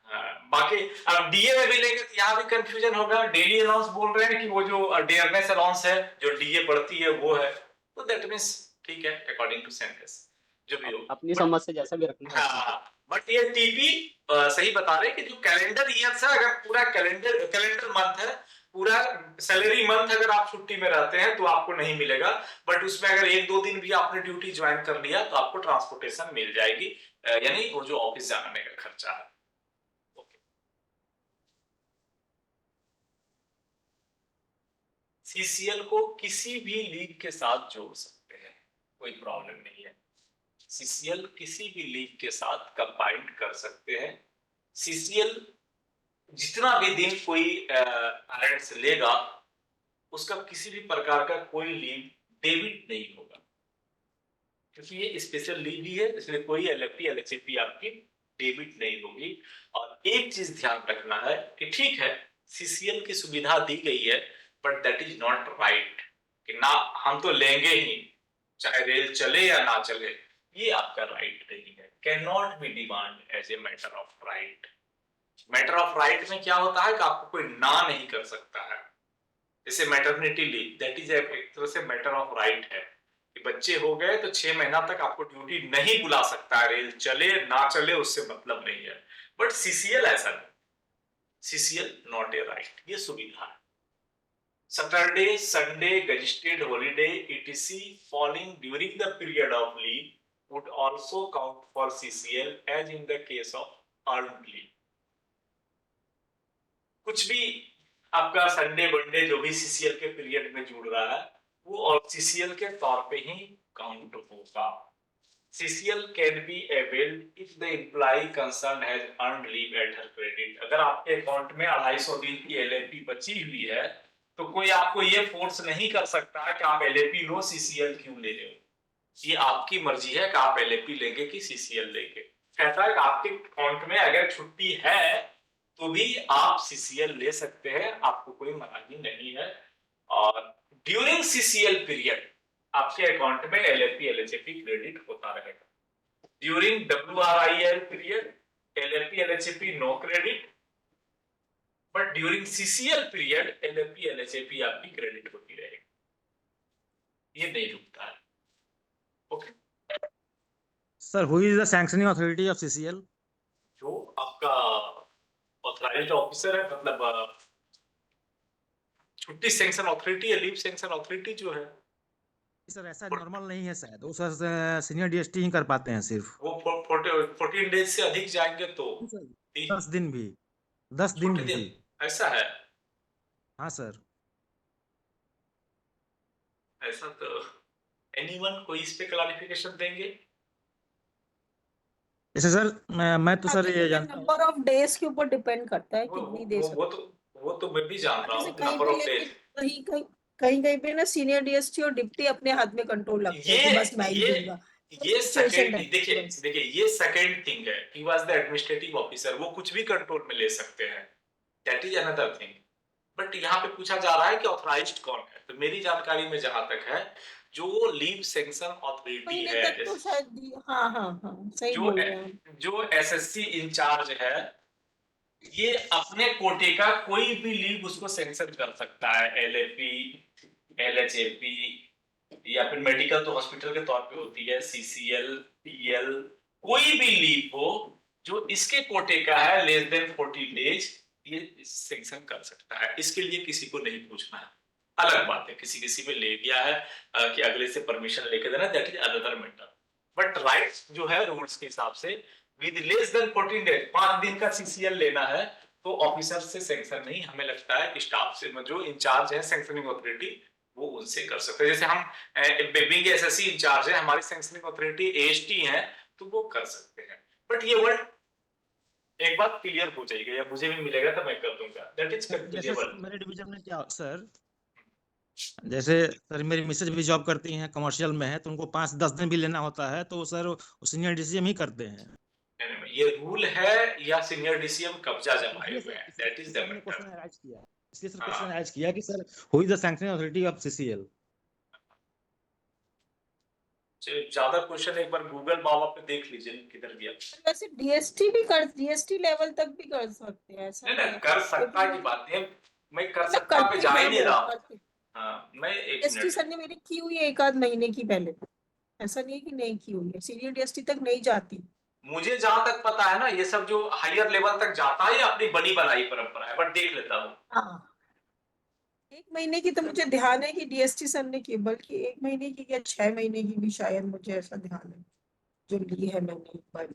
हाँ, बाकी अब डीए में भी लेंगे तो यहाँ भी कंफ्यूजन होगा। डेली अलाउंस बोल रहे हैं कि वो जो डेयरनेस अलाउंस है जो डीए बढ़ती है वो है, तो दैट मींस ठीक है अकॉर्डिंग टू सेंटेंस जो भी हो, अपनी समझ से जैसा भी रखना है। हाँ, बट ये टीपी सही बता रहे हैं कि जो कैलेंडर ईयर है, अगर पूरा कैलेंडर मंथ है पूरा सैलरी मंथ अगर आप छुट्टी में रहते हैं तो आपको नहीं मिलेगा, बट उसमें अगर 1-2 दिन भी आपने ड्यूटी ज्वाइन कर लिया तो आपको ट्रांसपोर्टेशन मिल जाएगी, यानी वो जो ऑफिस जाने का खर्चा है। सीसीएल को किसी भी लीव के साथ जोड़ सकते हैं, कोई प्रॉब्लम नहीं है। सीसीएल किसी भी लीव के साथ कंबाइंड कर सकते हैं। सीसीएल जितना भी दिन कोई पेरेंट्स लेगा उसका किसी भी प्रकार का कोई लीव डेबिट नहीं होगा, क्योंकि ये स्पेशल लीव ही है, इसलिए कोई एलएफपी एलएचएपी आपकी डेबिट नहीं होगी। और एक चीज ध्यान रखना है कि ठीक है सीसीएल की सुविधा दी गई है, but that is not right कि ना हम तो लेंगे ही चाहे रेल चले या ना चले, ये आपका राइट नहीं है। Can not be demand as a matter of right. Matter of right में क्या होता है कि आपको कोई ना नहीं कर सकता है। जैसे मैटरनिटी लीव, दैट इज एक तरह से मैटर ऑफ राइट है कि बच्चे हो गए तो 6 महीना तक आपको ड्यूटी नहीं बुला सकता है, रेल चले ना चले उससे मतलब नहीं है। बट सीसीएल ऐसा नहीं, सीसीएल नॉट ए राइट, ये सुविधा है। Saturday, Sunday, gazetted holiday etc falling during the period of leave would also count for CCL as in the case of earned leave. कुछ भी आपका संडे वनडे जो भी सीसीएल के पीरियड में जुड़ रहा है वो और सीसीएल के तौर पे ही काउंट होगा। CCL can be availed if the employee concerned has earned leave at her credit। अगर आपके अकाउंट में 250 दिन की एलएपी बची हुई है तो कोई आपको ये फोर्स नहीं कर सकता है कि आप एलएपी लो, सीसीएल क्यों ले रहे हो। ये आपकी मर्जी है कि आप एलएपी लेंगे कि सीसीएल लेंगे। कहता है कि आपके अकाउंट में अगर छुट्टी है तो भी आप सीसीएल ले सकते हैं, आपको कोई मनाही नहीं है। और ड्यूरिंग सीसीएल पीरियड आपके अकाउंट में एलएपी एलएचएपी क्रेडिट होता रहेगा। During WRIL period LAP LHAP no credit, but during CCL period LAP LHAP आपकी क्रेडिट होती रहेगी, ये नहीं रुकता है। Okay sir, who is the sanctioning authority of CCL? जो आपका ऑथराइज्ड ऑफिसर है, मतलब छुट्टी सैंक्शन अथॉरिटी या लीव सैंक्शन अथॉरिटी जो है। सर ऐसा नॉर्मल नहीं है शायद, वो सर सीनियर डीएसटी ही कर पाते हैं सिर्फ। वो 14 डेज से अधिक जाएंगे तो 10 दिन भी, 10 दिन छोटे भी। दिन ऐसा है। हाँ सर। ऐसा तो एनीवन कोई इस पे क्लैरिफिकेशन देंगे? जैसे सर मैं तो सर ये जानता हूँ नंबर ऑफ डेज के ऊपर डिपेंड करता है वो कितनी देर से। वो तो मैं भी जान रहा जैसे हूँ, कहीं नंबर पे ऑफ लेकिन डेज। कहीं पे ना सीनियर डीएसटी और डिप्टी अपने हाथ में कंट्रोल रखते हैं कि बस मैं ही दूंगा। ये Situation सेकंड, है। देखिए ये सेकंड थिंग है। He was the administrative officer, वो कुछ भी कंट्रोल में ले सकते हैं, that is another thing. But यहाँ पे पूछा जा रहा है कि ऑथराइज्ड कौन है, तो मेरी जानकारी में जहां तक है जो लीव सैंक्शन अथॉरिटी महीने है, तक तो शायद हाँ सही जो बोल रहे हैं। जो एसएससी इंचार्ज है ये अपने कोटे का कोई भी लीव उसको सैंक्शन कर सकता है, एलएपी एलएचएपी या फिर मेडिकल तो हॉस्पिटल के तौर पे होती है, सीसीएल पीएल, कोई भी लीव हो जो इसके कोटे का है लेस देन 40 डेज, ये सैंक्शन कर सकता है। इसके लिए किसी को नहीं पूछना है। अलग बात है किसी पे ले गया है कि अगले से परमिशन लेके देना, that is another matter. But right जो है रूल्स के हिसाब से विद लेस देन 14 डेज, 5 दिन का सीसीएल लेना है तो ऑफिसर से सैंक्शन नहीं, हमें लगता है स्टाफ से, जो इंचार्ज है सैंक्शनिंग अथॉरिटी वो उनसे कर सकते हैं। जैसे हम बिंग एसएससी इंचार्ज है, हमारी सैंक्शनिंग अथॉरिटी एएसटी है तो वो कर सकते हैं। बट ये वर्ड एक बात क्लियर हो जाएगा या मुझे भी मिलेगा तो मैं कर दूंगा, दैट इज जैसे मेरे डिवीजन में क्या सर, जैसे सर मेरी मिसेज भी जॉब करती हैं, कमर्शियल में है, तो उनको 5-10 दिन भी लेना होता है तो सर सीनियर डीसीएम ही करते हैं। ये रूल है या सीनियर डीसीएम कब्जा जमाए हुए हैं, दैट इज द मैटर। इसलिए सर क्वेश्चन राइज किया कि sir who is the sanctioning authority of CCL. ज्यादा क्वेश्चन एक बार गूगल बाबा पे देख लीजिए किधर गया। वैसे डीएसटी लेवल तक भी कर सकते हैं ऐसा नहीं कर सकता की बात नहीं, मैं कर सकता पे जा ही नहीं रहा। हाँ, मैं एक डीएसटी सर ने मेरी की हुई है 1 आध महीने की पहले, ऐसा नहीं है कि नहीं की हुई है, सीनियर डीएसटी तक नहीं जाती। मुझे जहां तक पता है ना ये सब जो हायर लेवल तक जाता है अपनी बनी बनाई परंपरा है, बट देख लेता हूँ। हाँ 1 महीने की तो मुझे ध्यान है कि डीएसटी सर ने की, बल्कि 1 महीने की या 6 महीने की भी शायद, मुझे ऐसा ध्यान है जो ली है मैंने एक बार।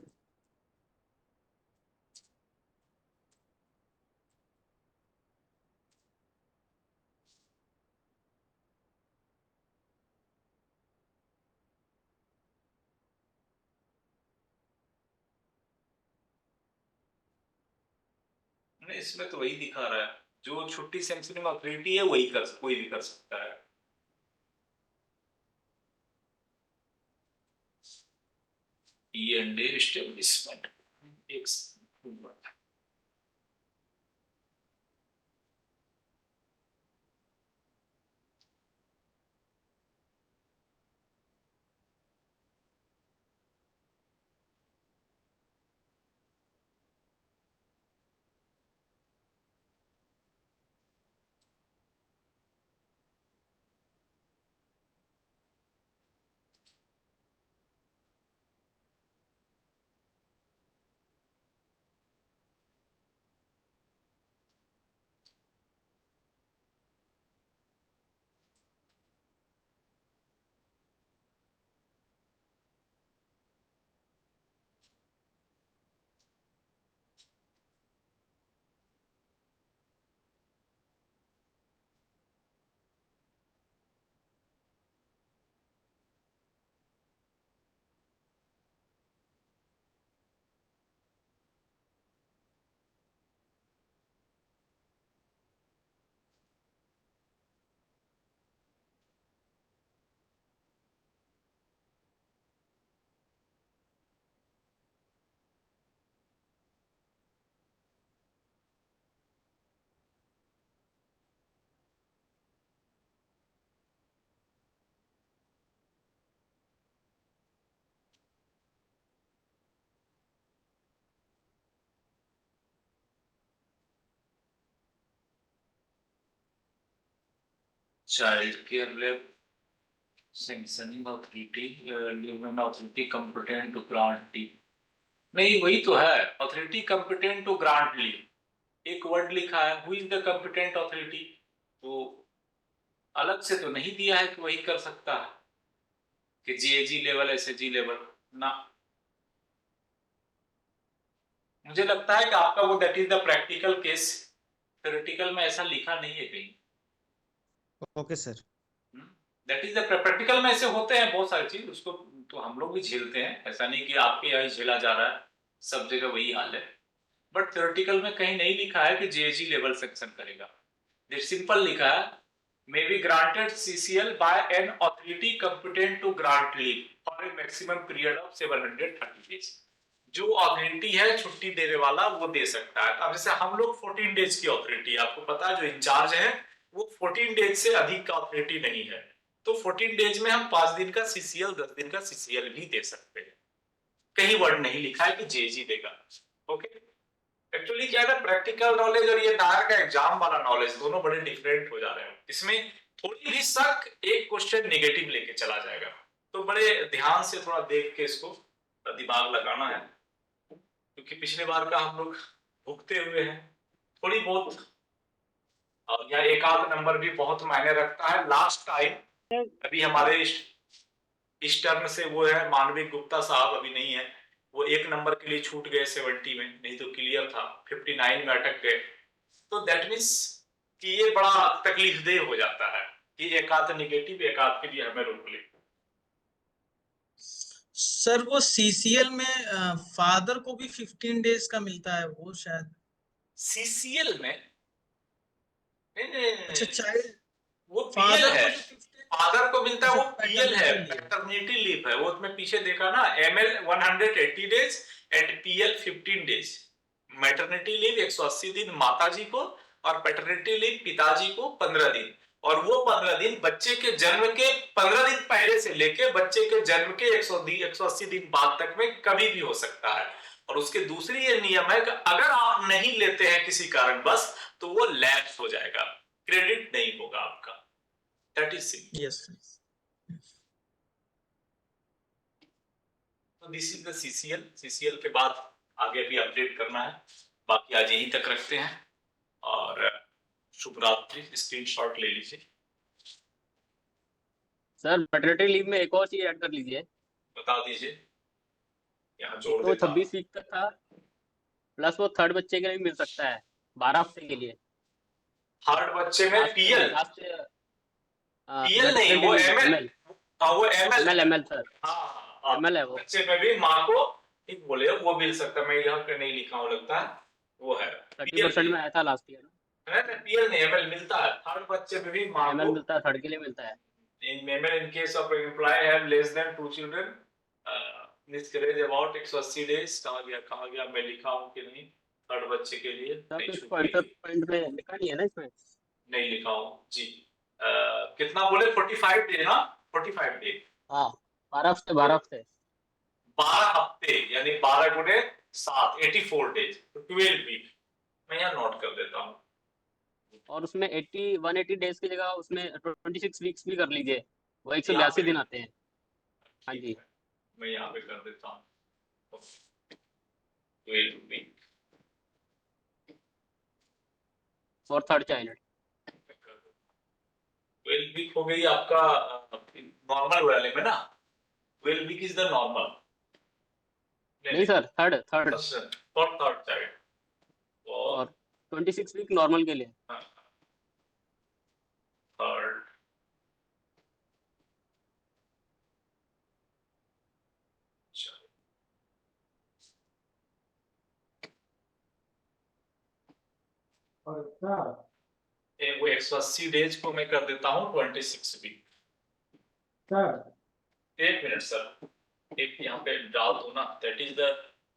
नहीं, इसमें तो वही दिखा रहा है, जो छुट्टी सैंक्शनिंग अथॉरिटी है वही कोई भी कर सकता है। E&A एस्टेब्लिशमेंट एक child care lab sanctioning authority human authority competent to grant leave. नहीं, वही तो है, authority competent to grant leave, एक वर्ड लिखा है, who is the competent authority, तो अलग से तो नहीं दिया है कि वही कर सकता है कि जीएजी लेवल एसएजी लेवल ना। मुझे लगता है कि आपका वो that is the practical case, theoretical में ऐसा लिखा नहीं है कहीं। Okay sir. That is the practical में ऐसे होते हैं बहुत सारी चीज, उसको तो हम लोग भी झेलते हैं, ऐसा नहीं कि आपके यहाँ ही झेला जा रहा है, सब जगह वही हाल है। बट थ्योरेटिकल में कहीं नहीं लिखा है कि जेजी लेवल सेक्शन करेगा, सिंपल लिखा है may be granted CCL by an authority competent to grant leave for a maximum period of 730 days। जो अथॉरिटी है छुट्टी देने वाला वो दे सकता है। अब जैसे हम लोग 14 डेज की अथॉरिटी, आपको पता है जो इंचार्ज है वो 14 डेज से अधिक का अथॉरिटी नहीं है, तो 14 डेज में हम 5 दिन का सीसीएल 10 दिन का सीसीएल भी दे सकते हैं। कहीं वर्ड नहीं लिखा है कि जेजी देगा। ओके, एक्चुअली क्या है, प्रैक्टिकल नॉलेज और ये नायर का एग्जाम वाला नॉलेज दोनों बड़े डिफरेंट हो जा रहे हैं। इसमें थोड़ी भी शक एक क्वेश्चन नेगेटिव लेके चला जाएगा, तो बड़े ध्यान से थोड़ा देख के इसको दिमाग लगाना है, क्योंकि पिछले बार का हम लोग भुगते हुए हैं थोड़ी बहुत, और यह एक आध नंबर भी बहुत मायने रखता है। लास्ट टाइम अभी हमारे इस टर्म से वो है मानविक गुप्ता साहब, अभी नहीं है, वो 1 नंबर के लिए छूट गए 70 में, नहीं तो क्लियर था, 59 में अटक गए। तो दैट मीन्स कि ये बड़ा तकलीफदेह हो जाता है कि एक आध नेगेटिव एक आध के लिए हमें रोक ले। सर वो सीसीएल में फादर को भी 15 डेज का मिलता है वो शायद। सीसीएल में नहीं, अच्छा, चाइल्ड वो पीएल फादर है, को जो 15 फादर को मिलता है वो अच्छा, पीएल है, paternity leave। पैटर्निटी लीव है। वो तुम्हें पीछे देखा ना, ML 180 days and PL 15 days. Maternity leave 180 दिन माताजी को, और पैटर्निटी लीव पिताजी को 15 दिन, और वो 15 दिन बच्चे के जन्म के 15 दिन पहले से लेके बच्चे के जन्म के 180 दिन बाद तक में कभी भी हो सकता है। और उसके दूसरी ये नियम है कि अगर आप नहीं लेते हैं किसी कारणवश तो वो लैप्स हो जाएगा, क्रेडिट नहीं होगा आपका। That is simple. यस। तो दिस इज द सीसीएल के बाद आगे भी अपडेट करना है, बाकी आज यहीं तक रखते हैं। और शुभ रात्रि, स्क्रीनशॉट ले लीजिए। सर मैटरनिटी लीव में एक और चीज ऐड कर लीजिए। बता दीजिए, यहाँ एक जोड़ तो देता हूँ। 26 वीक तक था, प्लस वो थर्ड बच्चे के लिए भी मिल सकता है 12 हफ्ते के लिए। थर्ड बच्चे में पीएल लास्ट पीएल नहीं, वो एमएल। एमएल हाँ वो एमएल एमएल एमएल सर, हाँ एमएल है वो। बच्चे में भी माँ को ठीक बोले, वो मिल सकता है। मैं यहाँ पे नहीं लिखा हूँ, लगता है वो है 30% में आया था लास्ट ईयर। है ना, पीएल नहीं एमएल मिलता है। थर्ड बच्चे में भी माँ एमएल को मिलता है, थर्ड के लिए मिलता है। in case of an employee have less than 2 children, miscarriage about 180 days। कहाँ गया मैं लिखा हूँ कि नहीं, थर्ड बच्चे के लिए सर नहीं, तो इस छूट गई, पॉइंट में लिखा नहीं है ना इसमें। नहीं लिखा हूँ जी। कितना बोले, 45 डे ना, 45 डे। हाँ 12 हफ्ते 12 हफ्ते 12 हफ्ते यानी 12 गुने 7, 84 डेज, तो 12 वीक। मैं यहाँ नोट कर देता हूँ। और उसमें 180 डेज की जगह उसमें 26 वीक्स भी कर लीजिए, वो यहाँ 182 पे दिन आते हैं। हाँ ठीक जी, है, मैं यहाँ पे कर देता हूँ 12 week for third child. 12 week हो गई आपका नॉर्मल वाले में ना। 12 वीक इज द नॉर्मल। नहीं sir, third third for third child और 26 वीक नॉर्मल के लिए। थर्ड वो 180 डेज को मैं कर देता हूँ 26 वीक। एक मिनट सर, एक यहाँ पे डाल दो ना, दैट इज द,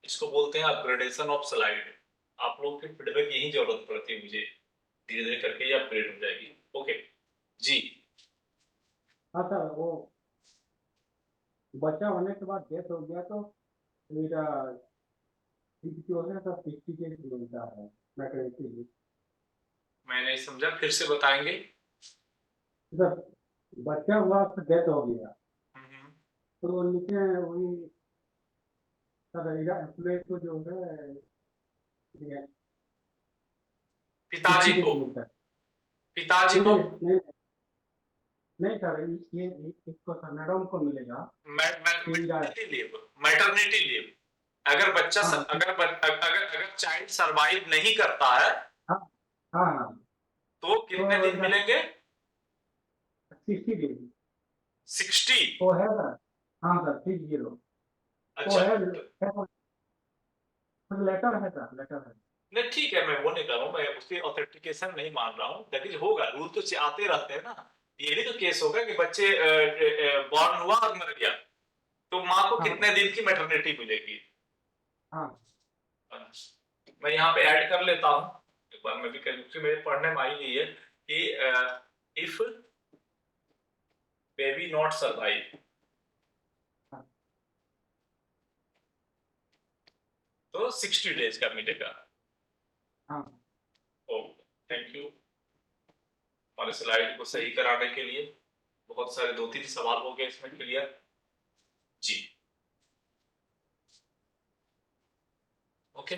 इसको बोलते हैं अपग्रेडेशन ऑफ स्लाइड। आप लोग की फीडबैक यही जरूरत पड़ती है मुझे, धीरे धीरे करके ये अपग्रेड हो जाएगी। ओके जी। हाँ सर, वो बच्चा होने के बाद डेथ हो गया तो मेरा सर 60 के मिलता है मैटरनिटी लीव। मैं नहीं समझा, फिर से बताएंगे। सर बच्चा हुआ तो डेथ हो गया तो वो नीचे वही सर एम्प्लॉय को जो है पिताजी 60 को, मिलता है। पिताजी को नहीं सर, ये इसको सर मैडम को मिलेगा मैटरनिटी लीव। मैटरनिटी लीव अगर बच्चा हाँ। अगर चाइल्ड सरवाइव नहीं करता है हाँ हाँ तो कितने तो दिन मिलेंगे? 60 डेज 60। वो है सर। हाँ सर 60 वो अच्छा है लेटर है सर, लेटर है। नहीं ठीक है, मैं वो नहीं कर रहा हूँ, मैं उसकी ऑथेंटिकेशन नहीं मान रहा हूँ। दैट इज होगा, रूल तो आते रहते हैं ना। ये भी तो केस होगा कि बच्चे बॉर्न हुआ और मर गया, तो माँ को हाँ। कितने दिन की मैटरनिटी मिलेगी? हाँ मैं यहाँ पे ऐड कर लेता हूँ एक बार, मैं भी मेरे पढ़ने में आई हुई है कि इफ बेबी नॉट सर्वाइव तो 60 डेज का मिलेगा। हाँ ओके थैंक यू हमारे स्लाइड को सही कराने के लिए। बहुत सारे 2-3 सवाल हो गए इसमें क्लियर जी। ओके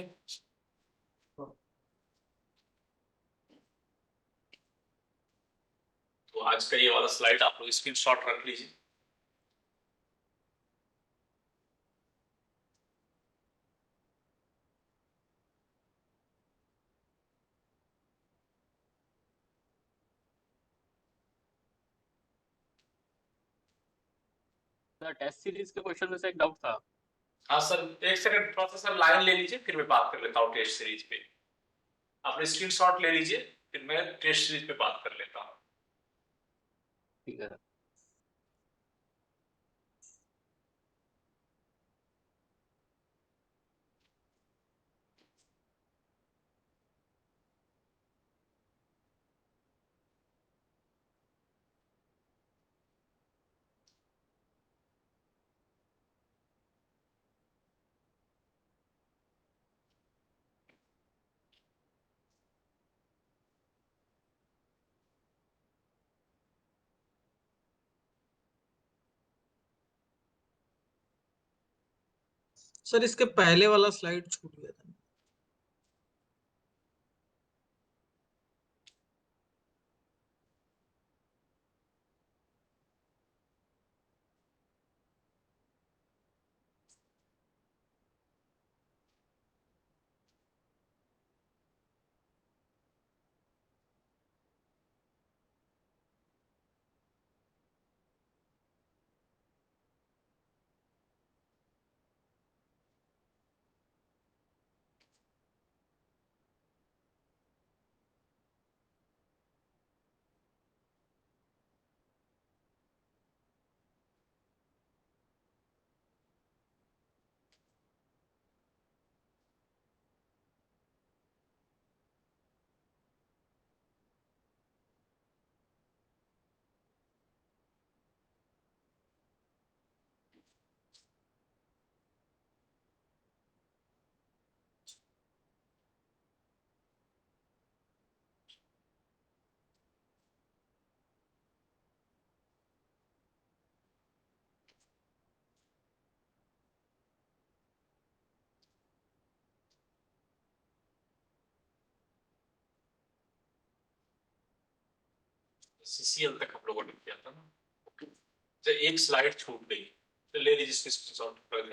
तो आज का ये वाला स्लाइड आप लोग स्क्रीनशॉट रख लीजिए। सर टेस्ट सीरीज के क्वेश्चन में से एक डाउट था। हाँ सर, एक सेकंड थोड़ा सा सर लाइन ले लीजिए, फिर मैं बात कर लेता हूँ टेस्ट सीरीज पे। आपने स्क्रीनशॉट ले लीजिए, फिर मैं टेस्ट सीरीज पे बात कर लेता हूँ। ठीक है। सर इसके पहले वाला स्लाइड छूट गया था। सीसीएल तक हम लोगों ने किया था ना। तो एक स्लाइड छूट गई, तो ले लीजिए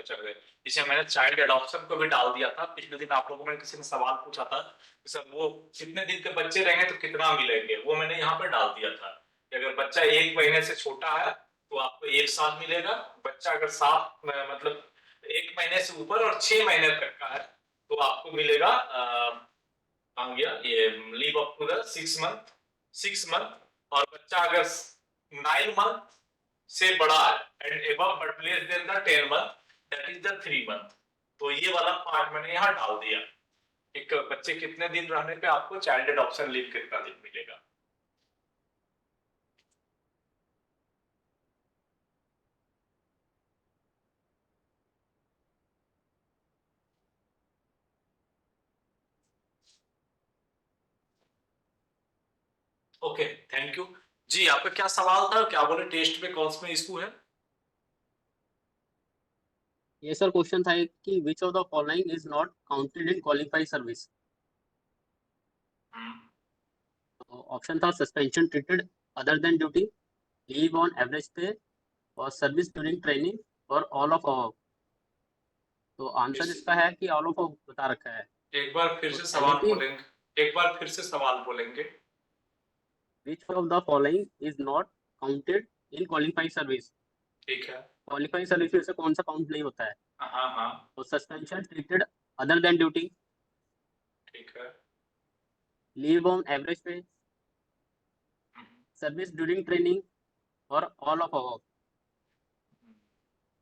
चल गए। इसे मैंने चाइल्ड एडॉप्शन को भी डाल दिया था। पिछले दिन आप लोगों में किसी ने सवाल पूछा था सर वो कितने दिन के बच्चे रहेंगे तो कितना मिलेंगे, वो मैंने यहाँ पर डाल दिया था कि अगर बच्चा 1 महीने से छोटा है तो आपको 1 साल मिलेगा। बच्चा अगर 7 मतलब 1 महीने से ऊपर और 6 महीने तक का है तो आपको मिलेगा आ गया ये leave up to the 6 month. और बच्चा अगर 9 मंथ से बड़ा है and above but less than the 10 month, that is the 3 month. तो ये वाला पार्ट मैंने यहाँ डाल दिया। एक बच्चे कितने दिन रहने पे आपको चाइल्ड एडॉप्शन लीव कितना दिन मिलेगा। ओके थैंक यू जी। आपका क्या सवाल था, क्या बोले टेस्ट में कौन सा इशू है? ये सर क्वेश्चन था कि which of the following is not counted in qualified service. Option था suspension treated other than duty, leave on average pay, और सर्विस ड्यूरिंग ट्रेनिंग, और ऑल ऑफ अबव। तो आंसर इसका है कि ऑल ऑफ अबव बता रखा है। एक बार फिर तो से सवाल LAP बोलेंगे, एक बार फिर से सवाल बोलेंगे। which of the following is not counted in qualified service। ठीक है। क्वालिफाइड सर्विस में से कौन सा काउंट नहीं होता है? हाँ हाँ तो suspension treated other than duty, ठीक है। लीव ऑन एवरेज पे, सर्विस ड्यूरिंग ट्रेनिंग, और ऑल ऑफ अबव।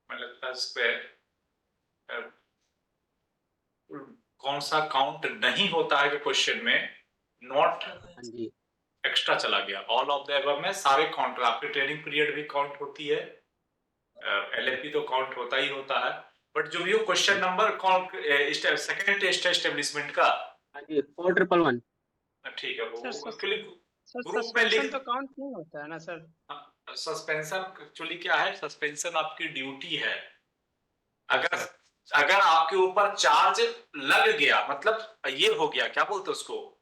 मैं लगता है इस पे कौन सा काउंट नहीं होता है कि क्वेश्चन में नॉट हाँ जी, एक्स्ट्रा चला गया। ऑल ऑफ द एबव में सारे काउंट, आपकी ट्रेनिंग पीरियड भी काउंट होती है, एलएपी तो काउंट होता ही होता है। बट जो भी हो क्वेश्चन नंबर कौन सेकंड टेस्ट है एस्टेब्लिशमेंट का। हाँ जी 4111। ठीक है वो सर ग्रुप में सस्पेंशन लिख। तो काउंट नहीं होता है ना सर? सस्पेंशन एक्चुअली क्या है, सस्पेंशन आपकी ड्यूटी है। अगर अगर आपके ऊपर चार्ज लग गया, मतलब ये हो गया, क्या बोलते उसको,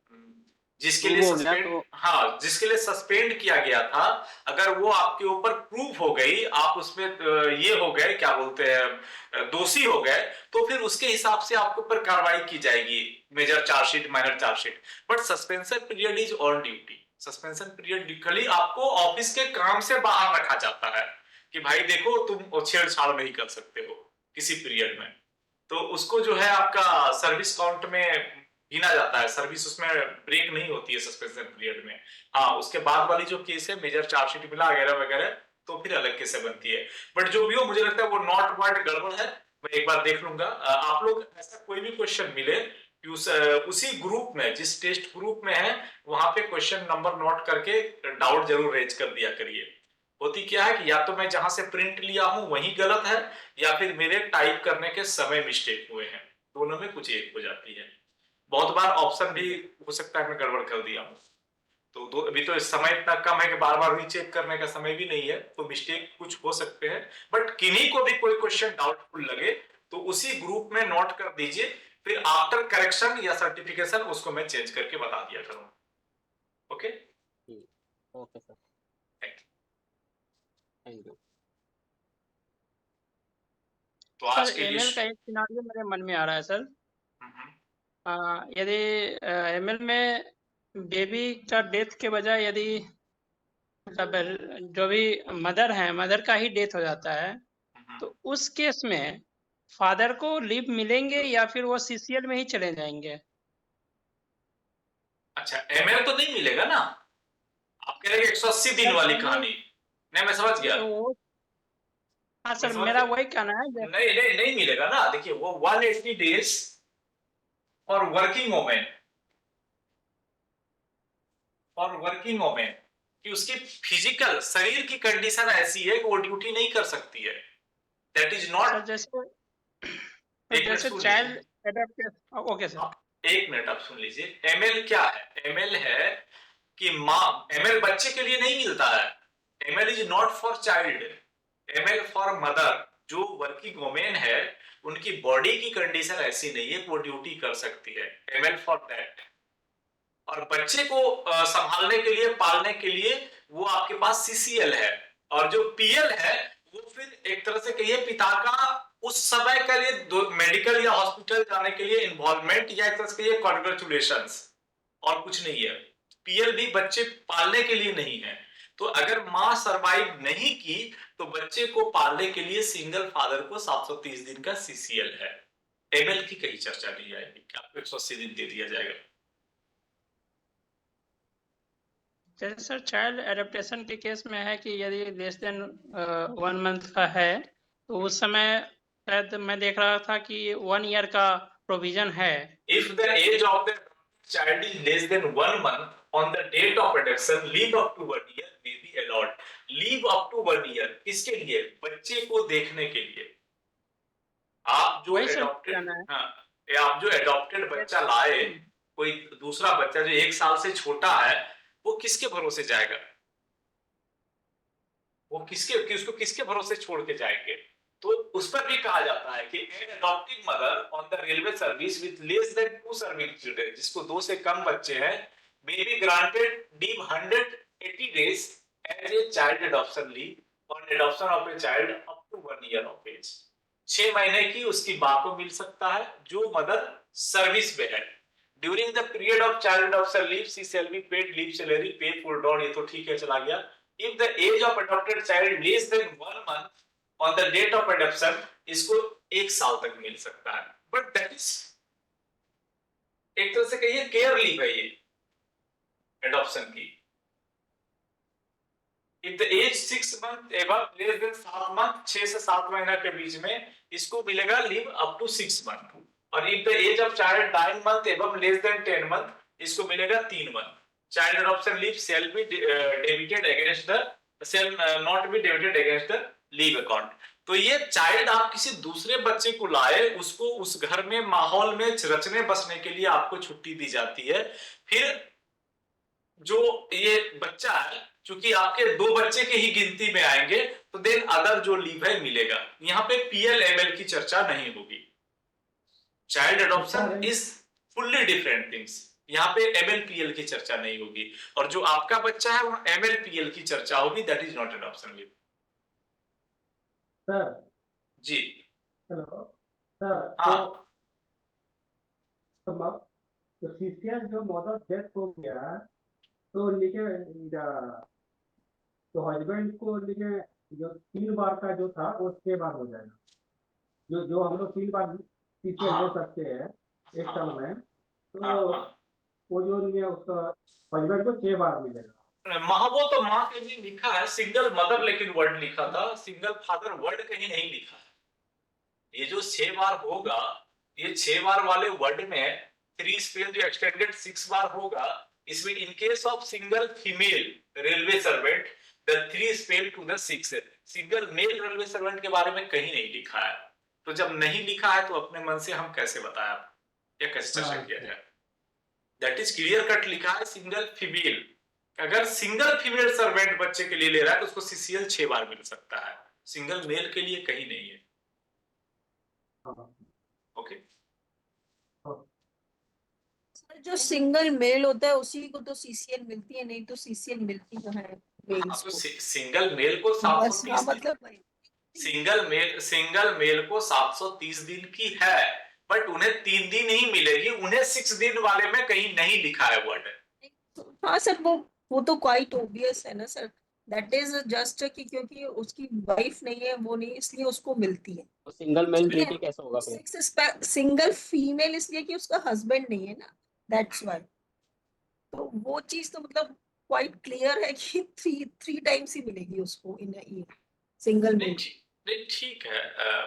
जिसके लिए प्रूव हो गया सस्पेंड, तो हाँ जिसके लिए सस्पेंड किया गया था, अगर वो आपके ऊपर प्रूव हो गई, आप उसमें ये हो गए, क्या बोलते हैं, दोषी हो गए, तो फिर उसके हिसाब से आपके ऊपर कार्रवाई की जाएगी, major chargesheet, minor chargesheet. But suspension period is on duty. Suspension period खाली आपको ऑफिस के काम से बाहर रखा जाता है कि भाई देखो तुम छेड़छाड़ नहीं कर सकते हो किसी पीरियड में, तो उसको जो है आपका सर्विस काउंट में गिना जाता है। सर्विस उसमें ब्रेक नहीं होती है सस्पेंशन पीरियड में। हाँ उसके बाद वाली जो केस है, मेजर चार्जशीट मिला वगैरह वगैरह, तो फिर अलग केस बनती है। बट जो भी हो, मुझे लगता है वो नॉट वर्ड गड़बड़ है, मैं एक बार देख लूंगा। आप लोग ऐसा कोई भी क्वेश्चन मिले कि उसी ग्रुप में, जिस टेस्ट ग्रुप में है, वहां पे क्वेश्चन नंबर नोट करके डाउट जरूर रेज कर दिया करिए। होती क्या है कि या तो मैं जहां से प्रिंट लिया हूं वही गलत है, या फिर मेरे टाइप करने के समय मिस्टेक हुए हैं, दोनों में कुछ एक हो जाती है। बहुत बार ऑप्शन भी हो सकता है मैं गड़बड़ कर दिया हूं, तो अभी तो इस समय इतना कम है कि बार बार रीचेक करने का समय भी नहीं है, तो मिस्टेक कुछ हो सकते हैं। बट किन्हीं को भी कोई क्वेश्चन डाउटफुल लगे तो उसी ग्रुप में नोट कर दीजिए, फिर आफ्टर करेक्शन या सर्टिफिकेशन उसको मैं चेंज करके बता दिया करूंगा। Okay okay sir, thank you. तो आज सर के एमएल का लिए एक सिनारियो मेरे मन में आ रहा है सर। यदि एमएल में बेबी का डेथ के बजाय यदि मतलब जो भी मदर है, मदर का ही डेथ हो जाता है, तो उस केस में फादर को लीव मिलेंगे या फिर वो सीसीएल में ही चले जाएंगे? अच्छा एमएल तो नहीं मिलेगा ना, आप कह रहे हैं 180 दिन वाली कहानी। नहीं मैं समझ गया, वो हाँ मैं सर, समझ मेरा गया। वही कहना है। नहीं नहीं नहीं मिलेगा ना। देखिए वो 180 days for working women, for working women कि उसकी फिजिकल शरीर की कंडीशन ऐसी है कि वो ड्यूटी नहीं कर सकती है, दैट इज सर नॉट। जैसे चाइल्ड एडेप्टेशन। ओके सर, एक मिनट आप सुन लीजिए। एमएल क्या है? एमएल है कि माँ, एमएल बच्चे के लिए नहीं मिलता है। ML is not for child, ML for mother. जो वर्किंग वोमेन है उनकी बॉडी की कंडीशन ऐसी नहीं है कि वो ड्यूटी कर सकती है, एमएल फॉर दैट। और बच्चे को संभालने के लिए, पालने के लिए वो आपके पास सीसीएल है। और जो पीएल है वो फिर एक तरह से कहिए पिता का उस समय के लिए मेडिकल या हॉस्पिटल जाने के लिए इन्वॉल्वमेंट, या एक तरह से कहिए कॉन्ग्रेचुलेशंस, और कुछ नहीं है। पीएल भी बच्चे पालने के लिए नहीं है। तो अगर मां सरवाइव नहीं की तो बच्चे को पालने के लिए सिंगल फादर को 730 दिन का सीसीएल है। एमएल की कहीं चर्चा नहीं आएगी कि आपको 180 दिन दे दिया जाएगा। जैसे सर चाइल्ड एडेप्टेशन के केस में है कि यदि लेस देन 1 मंथ का है तो उस समय शायद मैं देख रहा था कि 1 ईयर का प्रोविजन है। If the age of the child is less than 1 month on the date of adoption, leave up to 1 year may be allowed. Leave up to 1 year किसके लिए? बच्चे को देखने के लिए। आप जो वही सर एडॉप्टेड, कहना है। हाँ, आप जो एडॉप्टेड बच्चा लाए, कोई दूसरा बच्चा जो 1 साल से छोटा है, वो किसके भरोसे जाएगा? वो किसको किसके भरोसे छोड़ के जाएंगे? तो उस पर भी कहा जाता है कि an adopting mother on the railway service with less than 2 serving children, जिसको 2 से कम बच्चे हैं, may be granted leave 180 days as a child adoption leave on adoption of a child up to 1 year of age. 6 महीने की उसकी मां को मिल सकता है जो मदर सर्विस में है। During the period of child adoption leave she shall be paid leave salary पे फुल डॉन, ये तो ठीक है, चला गया। If the age of adopted child less than 1 month on the date of adoption, इसको 1 साल तक मिल सकता है। But that is एक तरह से कहिए केयर लीव है ये एडॉप्शन की। If the age 6 month above less than 7 month, 6 से 7 महीना के बीच में इसको मिलेगा लीव अप टू 6 मंथ। और if the age of child 9 month above less than 10 month, इसको मिलेगा 3 month. Child adoption leave shall be debited against the shall not be debited against the leave account। तो ये child आप किसी दूसरे बच्चे को लाए, उसको उस घर में माहौल में रचने बसने के लिए आपको छुट्टी दी जाती है। फिर जो ये बच्चा है, चूंकि आपके 2 बच्चे के ही गिनती में आएंगे, तो देन अदर जो लीव है मिलेगा। यहाँ पे पीएल एमएल की चर्चा नहीं होगी। Child adoption is fully different things. यहाँ पे एमएलपीएल की चर्चा नहीं होगी, और जो आपका बच्चा है वो एमएलपीएल की चर्चा होगी। That is not adoption leave. Sir ji hello sir, हाँ। तो सीसीएल जो मदर डेथ हो गया तो लेके तो हस्बैंड को लेके जो 3 बार का जो था वो 6 बार हो जाएगा। जो हम लोग 3 बार सीसीएल ले सकते हैं एक साल में, तो वो जो नहीं है उसका हस्बैंड को 6 बार मिलेगा। वो तो माँ के भी लिखा है सिंगल मदर, लेकिन वर्ड लिखा था, सिंगल फादर वर्ड कहीं नहीं लिखा है। ये जो 6 बार होगा, ये 6 बार वाले वर्ड में 3 स्पेल जो एक्सटेंडेड 6 बार होगा, इसमें in case of single female railway servant the 3 spell to the 6 है। सिंगल मेल रेलवे सर्वेंट के बारे में कहीं नहीं लिखा है। तो जब नहीं लिखा है तो अपने मन से हम कैसे बताएं या कैसे चर्चा किया जाए? दैट इज क्लियर कट लिखा है सिंगल फीमेल। अगर सिंगल फीमेल सर्वेंट बच्चे के लिए ले रहा है तो उसको सीसीएल 6 बार मिल सकता है, सिंगल मेल के लिए कहीं नहीं है। ओके सर जो सिंगल मेल होता है उसी को तो सीसीएल मिलती है, नहीं तो सीसीएल मिलती कहाँ है मेल्स तो को? सिंगल मेल को बस 730 हाँ, मतलब वही। सिंगल मेल को 730 दिन की है, बट उन्हें 3 दिन ही मिलेगी। उन्हें 6 दिन वाले में कहीं नहीं लिखा है वर्ड। हाँ सर, वो तो क्वाइट ऑब्वियस है ना सर। दैट इज जस्ट कि क्योंकि उसकी वाइफ नहीं है, वो नहीं, इसलिए उसको मिलती है। तो सिंगल मेल ठीक है। ट्रीटी कैसे होगा फिर? सिंगल फीमेल इसलिए कि उसका हस्बैंड नहीं है ना, दैट्स वाई। तो वो चीज तो मतलब क्वाइट क्लियर है कि थ्री टाइम्स ही मिलेगी उसको इन अ ईयर सिंगल मेल। नहीं ठीक है,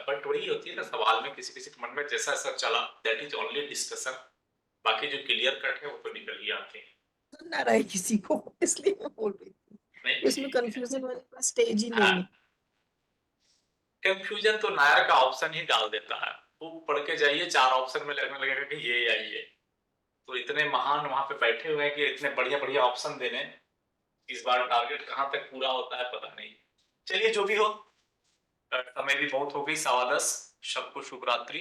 बट वही होती है ना सवाल में, किसी किसी के मन में जैसा ऐसा चला, दैट इज ओनली डिस्कशन। बाकी जो क्लियर कट है वो तो निकल ही आते हैं। ना रहा है किसी को, इसलिए मैं बोल रही थी इसमें कंफ्यूजन वाले का स्टेज ही नहीं है। कंफ्यूजन तो नायर का ऑप्शन ही डाल देता है। वो पढ़ के जाइए, 4 ऑप्शन में लगने लगेगा कि ये या ये। तो इतने महान वहां पे बैठे हुए हैं कि इतने बढ़िया बढ़िया ऑप्शन देने, इस बार टारगेट कहां तक पूरा होता है पता नहीं। चलिए जो भी हो, समय भी बहुत हो गई, 10:15। सबको शुभ रात्रि।